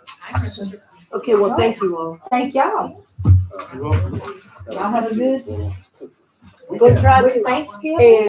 [SPEAKER 1] Okay, well, thank you all.
[SPEAKER 2] Thank y'all.
[SPEAKER 5] You're welcome.
[SPEAKER 2] Y'all have a good
[SPEAKER 1] We'll try to.
[SPEAKER 2] Thanksgiving.
[SPEAKER 1] And